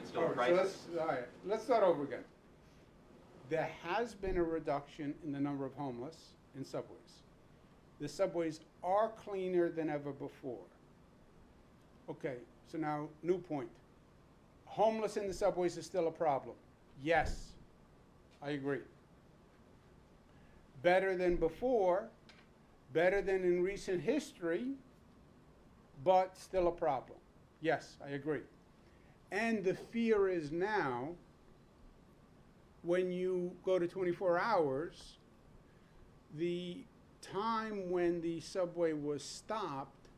Speaker 7: still a
Speaker 1: All
Speaker 7: crisis.
Speaker 1: let's start over again. There has been a reduction in the number of homeless in subways. The subways are cleaner than ever before. Okay, so now, new point. Homeless in the subways is still a problem. Yes, I agree. Better than before, better than in recent history, but still a problem. Yes, I agree. And the fear is now, when you go to 24 hours, the time when the subway was stopped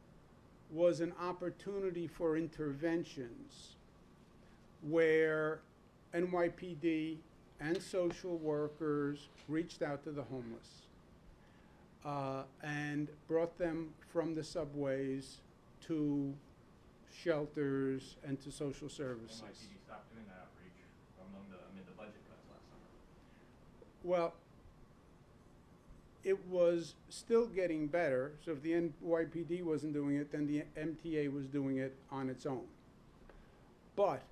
Speaker 1: was an opportunity for interventions where NYPD and social workers reached out to the homeless and brought them from the subways to shelters and to social services.
Speaker 7: NYPD stopped doing that outreach amid the budget cuts last summer.
Speaker 1: Well, it was still getting better, so if the NYPD wasn't doing it, then the MTA was doing it on its own. But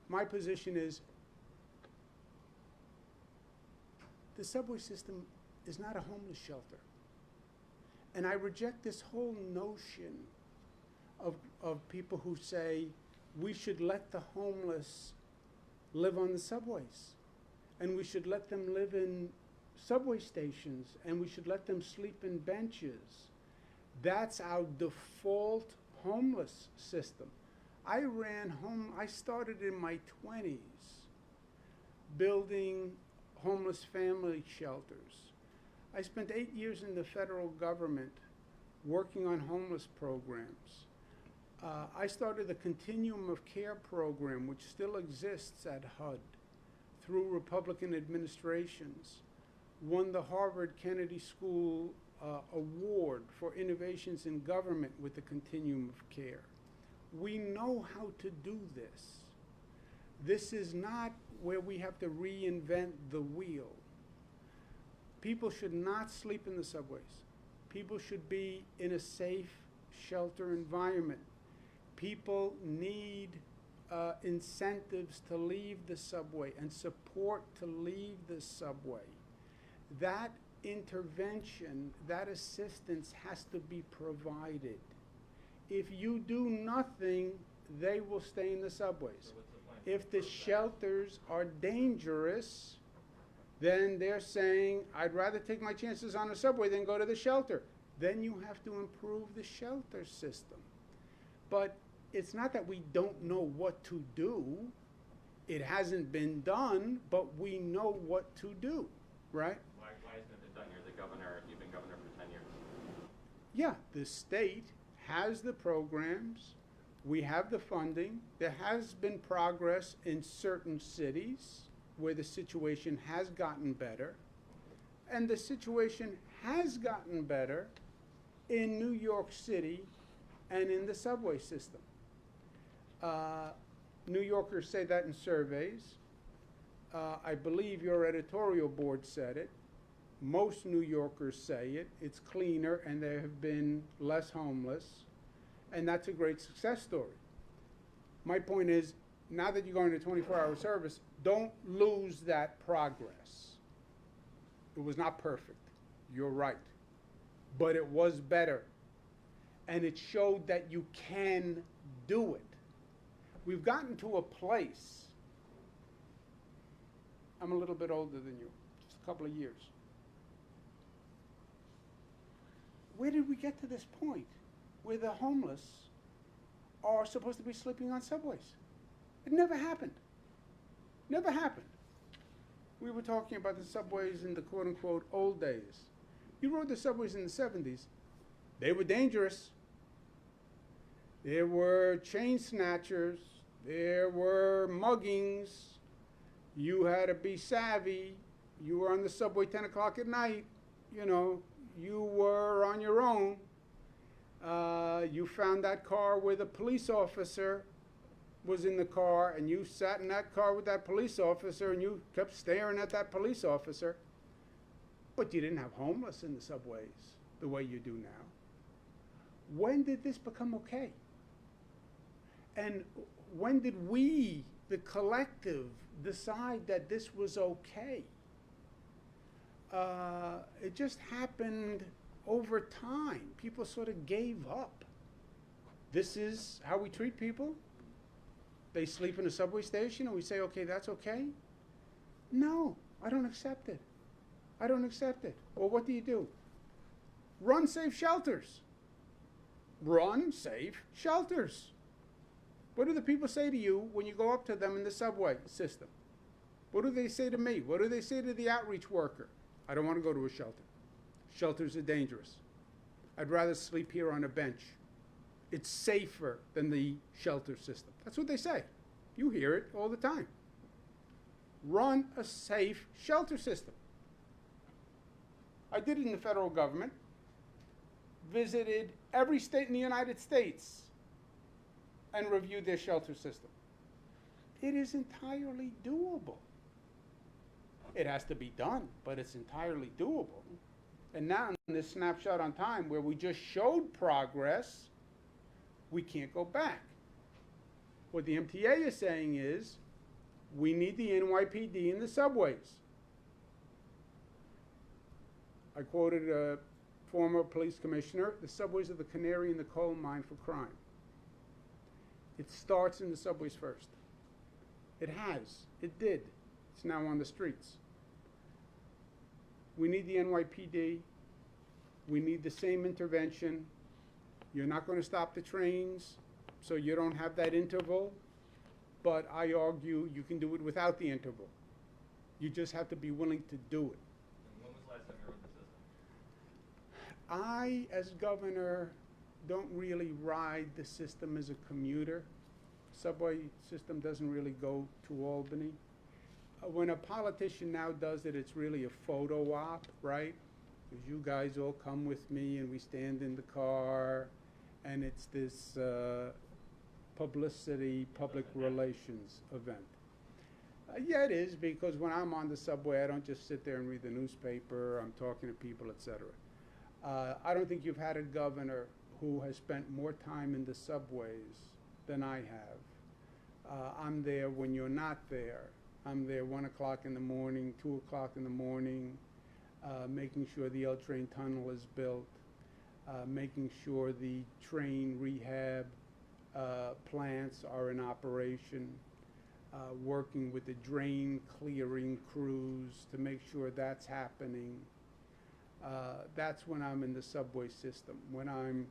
Speaker 1: my position is the subway system is not a homeless shelter. And I reject this whole notion of people who say we should let the homeless live on the subways, and we should let them live in subway stations, and we should let them sleep in benches. That's our default homeless system. I started in my 20s building homeless family shelters. I spent 8 years in the federal government working on homeless programs. I started the Continuum of Care program, which still exists at HUD, through Republican administrations. Won the Harvard Kennedy School Award for innovations in government with the Continuum of Care. We know how to do this. This is not where we have to reinvent the wheel. People should not sleep in the subways. People should be in a safe shelter environment. People need incentives to leave the subway and support to leave the subway. That intervention, that assistance has to be provided. If you do nothing, they will stay in the subways.
Speaker 7: So what's the plan?
Speaker 1: If the shelters are dangerous, then they're saying, I'd rather take my chances on a subway than go to the shelter. Then you have to improve the shelter system. But it's not that we don't know what to do. It hasn't been done, but we know what to do, right?
Speaker 7: Why hasn't it been done? You're the governor. You've been governor for 10 years.
Speaker 1: Yeah, the state has the programs. We have the funding. There has been progress in certain cities where the situation has gotten better. And the situation has gotten better in New York City and in the subway system. New Yorkers say that in surveys. I believe your editorial board said it. Most New Yorkers say it. It's cleaner and there have been less homeless. And that's a great success story. My point is, now that you're going to 24-hour service, don't lose that progress. It was not perfect. You're right. But it was better. And it showed that you can do it. We've gotten to a place. I'm a little bit older than you, just a couple of years. Where did we get to this point where the homeless are supposed to be sleeping on subways? It never happened. Never happened. We were talking about the subways in the quote-unquote old days. You rode the subways in the 70s. They were dangerous. There were chain snatchers. There were muggings. You had to be savvy. You were on the subway 10 o'clock at night. You know, you were on your own. You found that car where the police officer was in the car, and you sat in that car with that police officer, and you kept staring at that police officer. But you didn't have homeless in the subways the way you do now. When did this become okay? And when did we, the collective, decide that this was okay? It just happened over time. People sort of gave up. This is how we treat people? They sleep in a subway station and we say, okay, that's okay? No, I don't accept it. I don't accept it. Well, what do? Run safe shelters. Run safe shelters. What do the people say to you when you go up to them in the subway system? What do they say to me? What do they say to the outreach worker? I don't want to go to a shelter. Shelters are dangerous. I'd rather sleep here on a bench. It's safer than the shelter system. That's what they say. You hear it all the time. Run a safe shelter system. I did it in the federal government. Visited every state in the United States and reviewed their shelter system. It is entirely doable. It has to be done, but it's entirely doable. And now in this snapshot on time where we just showed progress, we can't go back. What the MTA is saying is, we need the NYPD in the subways. I quoted a former police commissioner, the subways are the canary in the coal mine for crime. It starts in the subways first. It has. It did. It's now on the streets. We need the NYPD. We need the same intervention. You're not going to stop the trains, so you don't have that interval. But I argue you can do it without the interval. You just have to be willing to do it.
Speaker 7: And when was the last time you rode the system?
Speaker 1: I, as governor, don't really ride the system as a commuter. Subway system doesn't really go to Albany. When a politician now does it, it's really a photo op, right? Because you guys all come with me and we stand in the car, and it's this publicity, public relations event. Yeah, it is, because when I'm on the subway, I don't just sit there and read the newspaper. I'm talking to people, etc. I don't think you've had a governor who has spent more time in the subways than I have. I'm there when you're not there. I'm there 1 o'clock in the morning, 2 o'clock in the morning, making sure the L train tunnel is built, making sure the train rehab plants are in operation, working with the drain clearing crews to make sure that's happening. That's when I'm in the subway system, when I'm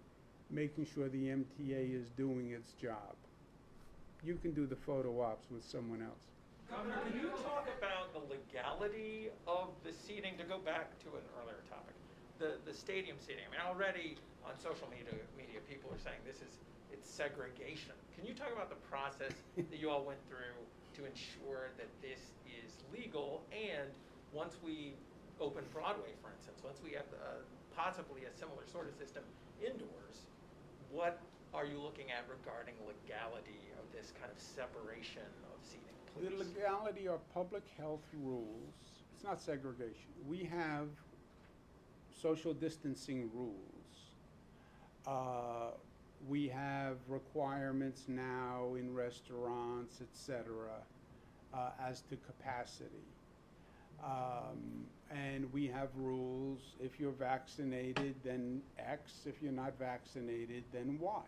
Speaker 1: making sure the MTA is doing its job. You can do the photo ops with someone else.
Speaker 12: Governor, can you talk about the legality of the seating, to go back to an earlier topic, the stadium seating? I mean, already on social media people are saying it's segregation. Can you talk about the process that you all went through to ensure that this is legal, and once we open Broadway, for instance, once we have possibly a similar sort of system indoors, what are you looking at regarding legality of this kind of separation of seating,
Speaker 1: The
Speaker 12: please?
Speaker 1: legality are public health rules. It's not segregation. We have social distancing rules. We have requirements now in restaurants, et cetera, as to capacity. And we have rules. If you're vaccinated, then X. If you're not vaccinated, then Y.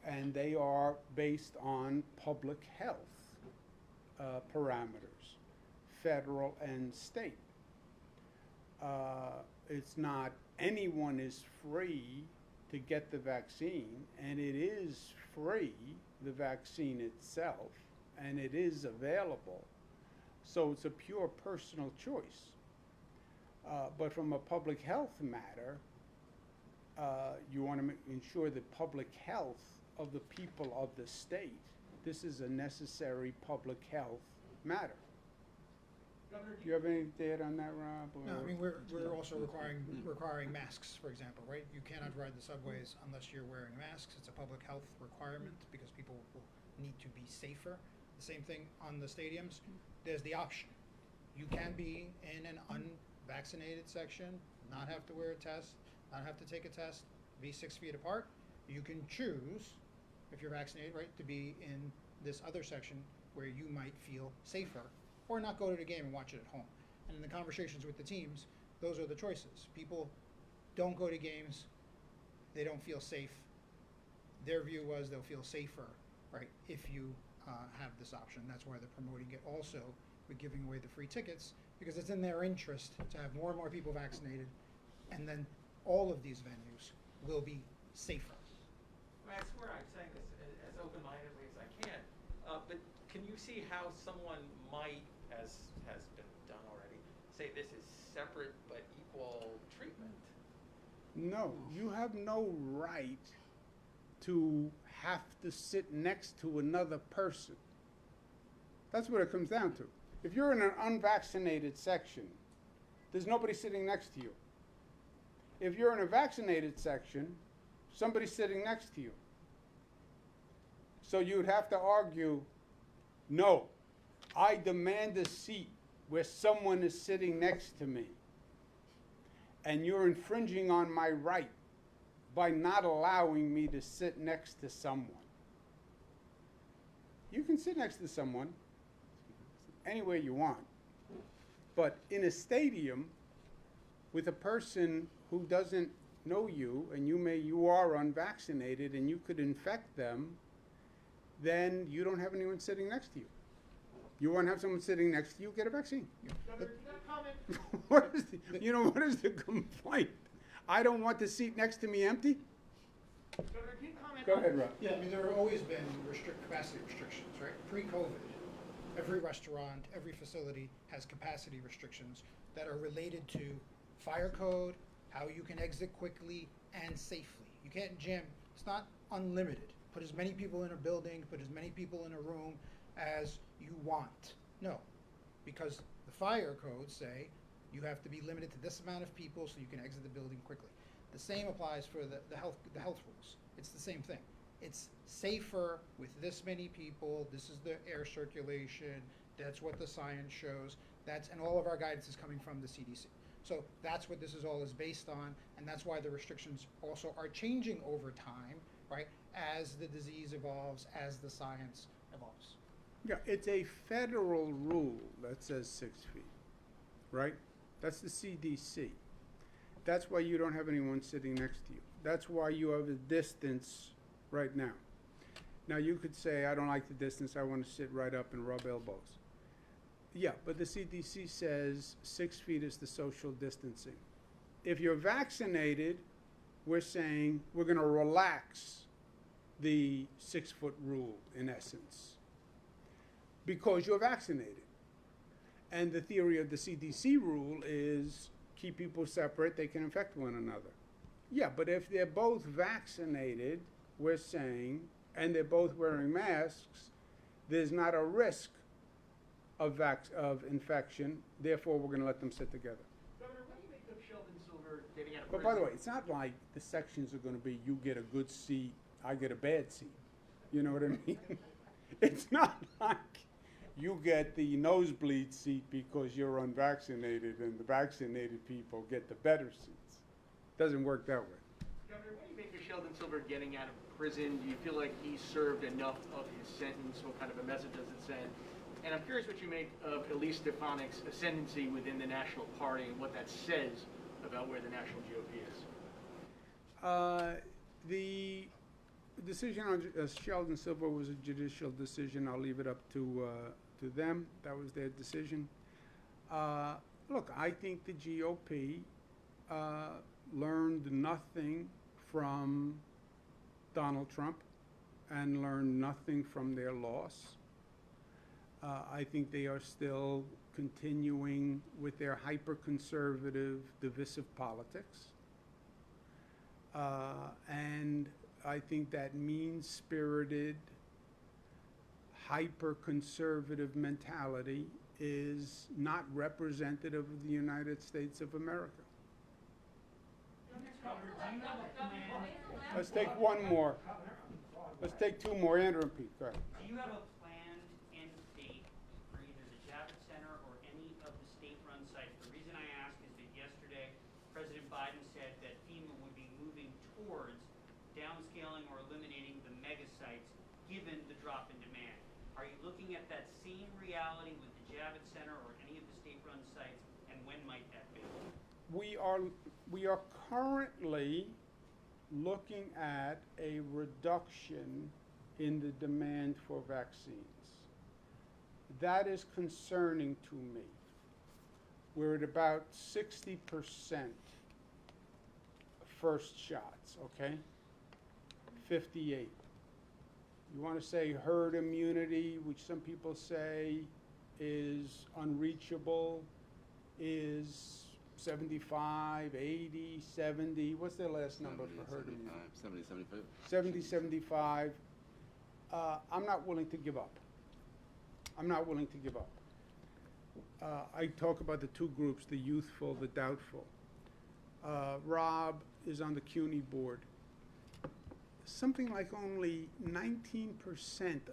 Speaker 1: And they are based on public health parameters, federal and state. It's not anyone is free to get the vaccine, and it is free, the vaccine itself, and it is available. So it's a pure personal choice. But from a public health matter, you want to ensure the public health of the people of the state. This is a necessary public health matter. Do you have anything to add on that, Rob?
Speaker 11: No, I mean, we're also requiring masks, for example, right? You cannot ride the subways unless you're wearing masks. It's a public health requirement because people will need to be safer. The same thing on the stadiums. There's the option. You can be in an unvaccinated section, not have to wear a test, not have to take a test, be 6 feet apart. You can choose, if you're vaccinated, right, to be in this other section where you might feel safer, or not go to the game and watch it at home. And in the conversations with the teams, those are the choices. People don't go to games, they don't feel safe. Their view was they'll feel safer, right, if you have this option. That's why they're promoting it also with giving away the free tickets, because it's in their interest to have more and more people vaccinated, and then all of these venues will be safer.
Speaker 12: I swear I'm saying this as open-mindedly as I can, but can you see how someone might, as has been done already, say this is separate but equal treatment?
Speaker 1: No, you have no right to have to sit next to another person. That's what it comes down to. If you're in an unvaccinated section, there's nobody sitting next to you. If you're in a vaccinated section, somebody's sitting next to you. So you'd have to argue, no, I demand a seat where someone is sitting next to me, and you're infringing on my right by not allowing me to sit next to someone. You can sit next to someone anywhere you want, but in a stadium with a person who doesn't know you, and you are unvaccinated and you could infect them, then you don't have anyone sitting next to you. You want to have someone sitting next to you, get a vaccine. What is the complaint? I don't want the seat next to me empty? Go ahead, Rob.
Speaker 11: Yeah, I mean, there have always been capacity restrictions, right? Pre-COVID, every restaurant, every facility has capacity restrictions that are related to fire code, how you can exit quickly and safely. You can't jam. It's not unlimited. Put as many people in a building, put as many people in a room as you want. No, because the fire codes say you have to be limited to this amount of people so you can exit the building quickly. The same applies for the health rules. It's the same thing. It's safer with this many people. This is the air circulation. That's what the science shows. And all of our guidance is coming from the CDC. So that's what this is all is based on, and that's why the restrictions also are changing over time, right? As the disease evolves, as the science evolves.
Speaker 1: Yeah, it's a federal rule that says 6 feet, right? That's the CDC. That's why you don't have anyone sitting next to you. That's why you have a distance right now. Now you could say, I don't like the distance, I want to sit right up and rub elbows. Yeah, but the CDC says 6 feet is the social distancing. If you're vaccinated, we're saying we're going to relax the 6 foot rule in essence because you're vaccinated. And the theory of the CDC rule is keep people separate, they can infect one another. Yeah, but if they're both vaccinated, we're saying, and they're both wearing masks, there's not a risk of infection, therefore we're going to let them sit together. But by the way, it's not like the sections are gonna be, you get a good seat, I get a bad seat. You know what I mean? It's not like you get the nosebleed seat because you're unvaccinated and the vaccinated people get the better seats. Doesn't work that way.
Speaker 13: Governor, what do you make of Sheldon Silver getting out of prison? Do you feel like he served enough of his sentence? What kind of a message does it send? And I'm curious what you make of Elise Stefanik's ascendancy within the National Party and what that says about where the National GOP is.
Speaker 1: The decision on Sheldon Silver was a judicial decision. I'll leave it up to them. That was their decision. Look, I think the GOP learned nothing from Donald Trump and learned nothing from their loss. I think they are still continuing with their hyper-conservative, divisive politics. And I think that mean-spirited, hyper-conservative mentality is not representative of the United States of America. Let's take one more. Let's take two more. Andrew and Pete, go ahead.
Speaker 6: Do you have a planned end date for either the Javits Center or any of the state-run sites? The reason I ask is that yesterday, President Biden said that FEMA would be moving towards downscaling or eliminating the mega sites given the drop in demand. Are you looking at that same reality with the Javits Center or any of the state-run sites, and when might that be?
Speaker 1: We are currently looking at a reduction in the demand for vaccines. That is concerning to me. We're at about 60% first shots, okay? 58. You want to say herd immunity, which some people say is unreachable, is 75, 80, 70. What's their last number for herd immunity?
Speaker 9: 70, 75.
Speaker 1: 70, 75. I'm not willing to give up. I'm not willing to give up. I talk about the two groups, the youthful, the doubtful. Rob is on the CUNY board. Something like only 19%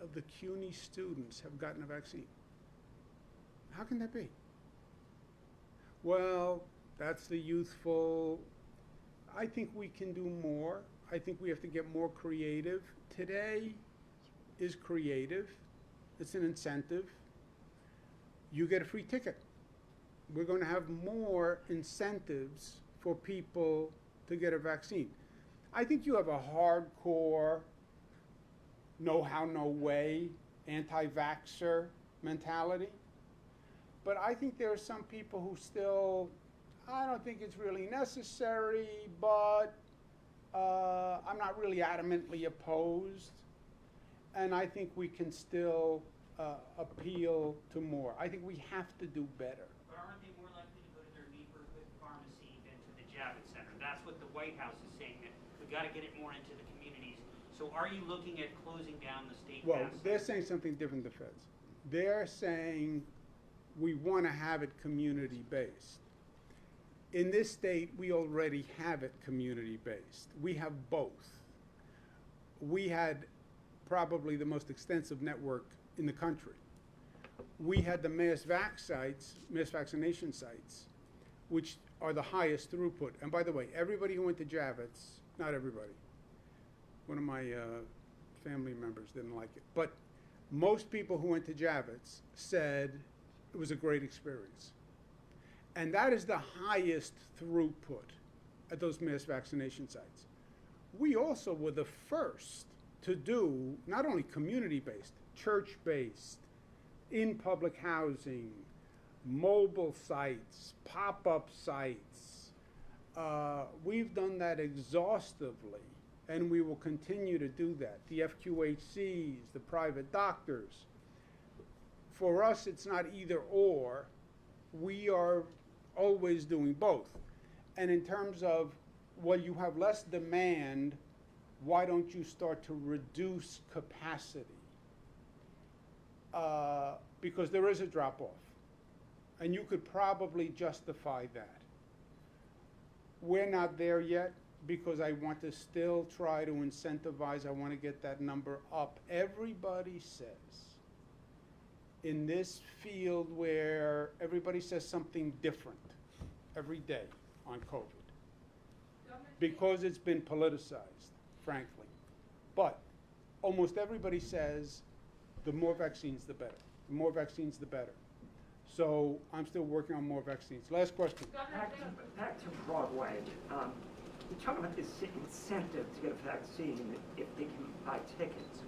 Speaker 1: of the CUNY students have gotten a vaccine. How can that be? Well, that's the youthful. I think we can do more. I think we have to get more creative. Today is creative. It's an incentive. You get a free ticket. We're going to have more incentives for people to get a vaccine. I think you have a hardcore, no how, no way, anti-vaxxer mentality. But I think there are some people who still, I don't think it's really necessary, but I'm not really adamantly opposed. And I think we can still appeal to more. I think we have to do better.
Speaker 6: But aren't they more likely to go to their neighborhood pharmacy than to the Javits Center? That's what the White House is saying, that we got to get it more into the communities. So are you looking at closing down the state
Speaker 1: Well,
Speaker 6: mass
Speaker 1: they're
Speaker 6: sites?
Speaker 1: saying something different, the feds. They're saying we want to have it community-based. In this state, we already have it community-based. We have both. We had probably the most extensive network in the country. We had the mass vaccination sites, which are the highest throughput. And by the way, everybody who went to Javits, not everybody, one of my family members didn't like it, but most people who went to Javits said it was a great experience. And that is the highest throughput at those mass vaccination sites. We also were the first to do not only community-based, church-based, in public housing, mobile sites, pop-up sites. We've done that exhaustively, and we will continue to do that. The FQHCs, the private doctors. For us, it's not either or. We are always doing both. And in terms of, well, you have less demand, why don't you start to reduce capacity? Because there is a drop-off. And you could probably justify that. we're not there yet because I want to still try to incentivize. I want to get that number up. Everybody says in this field where everybody says something different every day on COVID because it's been politicized, frankly. But almost everybody says the more vaccines, the better. The more vaccines, the better. So I'm still working on more vaccines. Last question.
Speaker 5: Back to Broadway. You talk about this incentive to get a vaccine if they can buy tickets.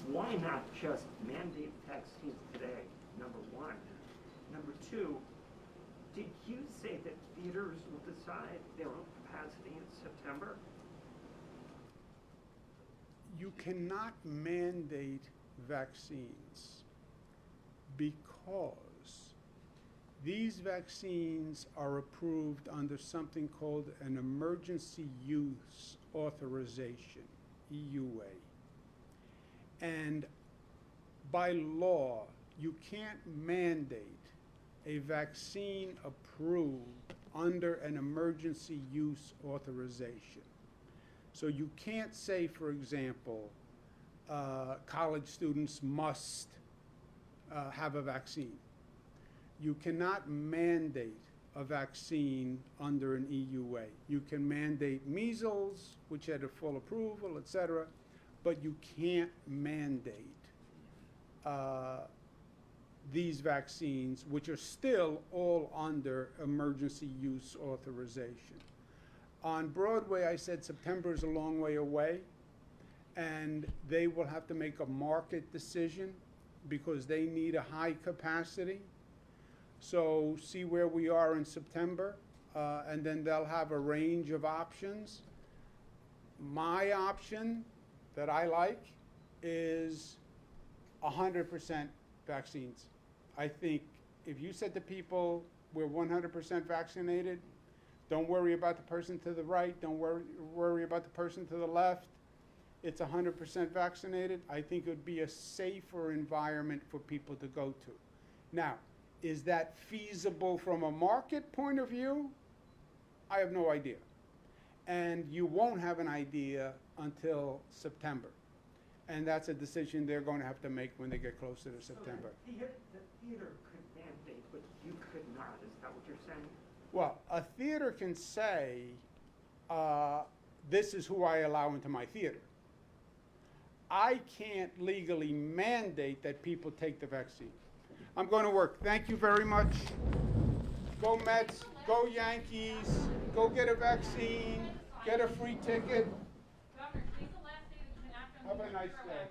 Speaker 5: Why not just mandate vaccines today, number one? Number two, did you say that theaters will decide their own capacity in September?
Speaker 1: You cannot mandate vaccines because these vaccines are approved under something called an emergency use authorization, EUA. And by law, you can't mandate a vaccine approved under an emergency use authorization. So you can't say, for example, college students must have a vaccine. You cannot mandate a vaccine under an EUA. You can mandate measles, which had a full approval, et cetera, but you can't mandate these vaccines, which are still all under emergency use authorization. On Broadway, I said September is a long way away, and they will have to make a market decision because they need a high capacity. So see where we are in September, and then they'll have a range of options. My option that I like is 100% vaccines. I think if you said to people, we're 100% vaccinated, don't worry about the person to the right, don't worry about the person to the left, it's 100% vaccinated, I think it would be a safer environment for people to go to. Now, is that feasible from a market point of view? I have no idea. And you won't have an idea until September. And that's a decision they're going to have to make when they get closer to September.
Speaker 5: So the theater could mandate, but you could not. Is that what you're saying?
Speaker 1: Well, a theater can say, this is who I allow into my theater. I can't legally mandate that people take the vaccine. I'm going to work. Thank you very much. Go Mets, go Yankees, go get a vaccine, get a free ticket.
Speaker 4: Governor, today's the last day that you can act on
Speaker 1: Have a nice day.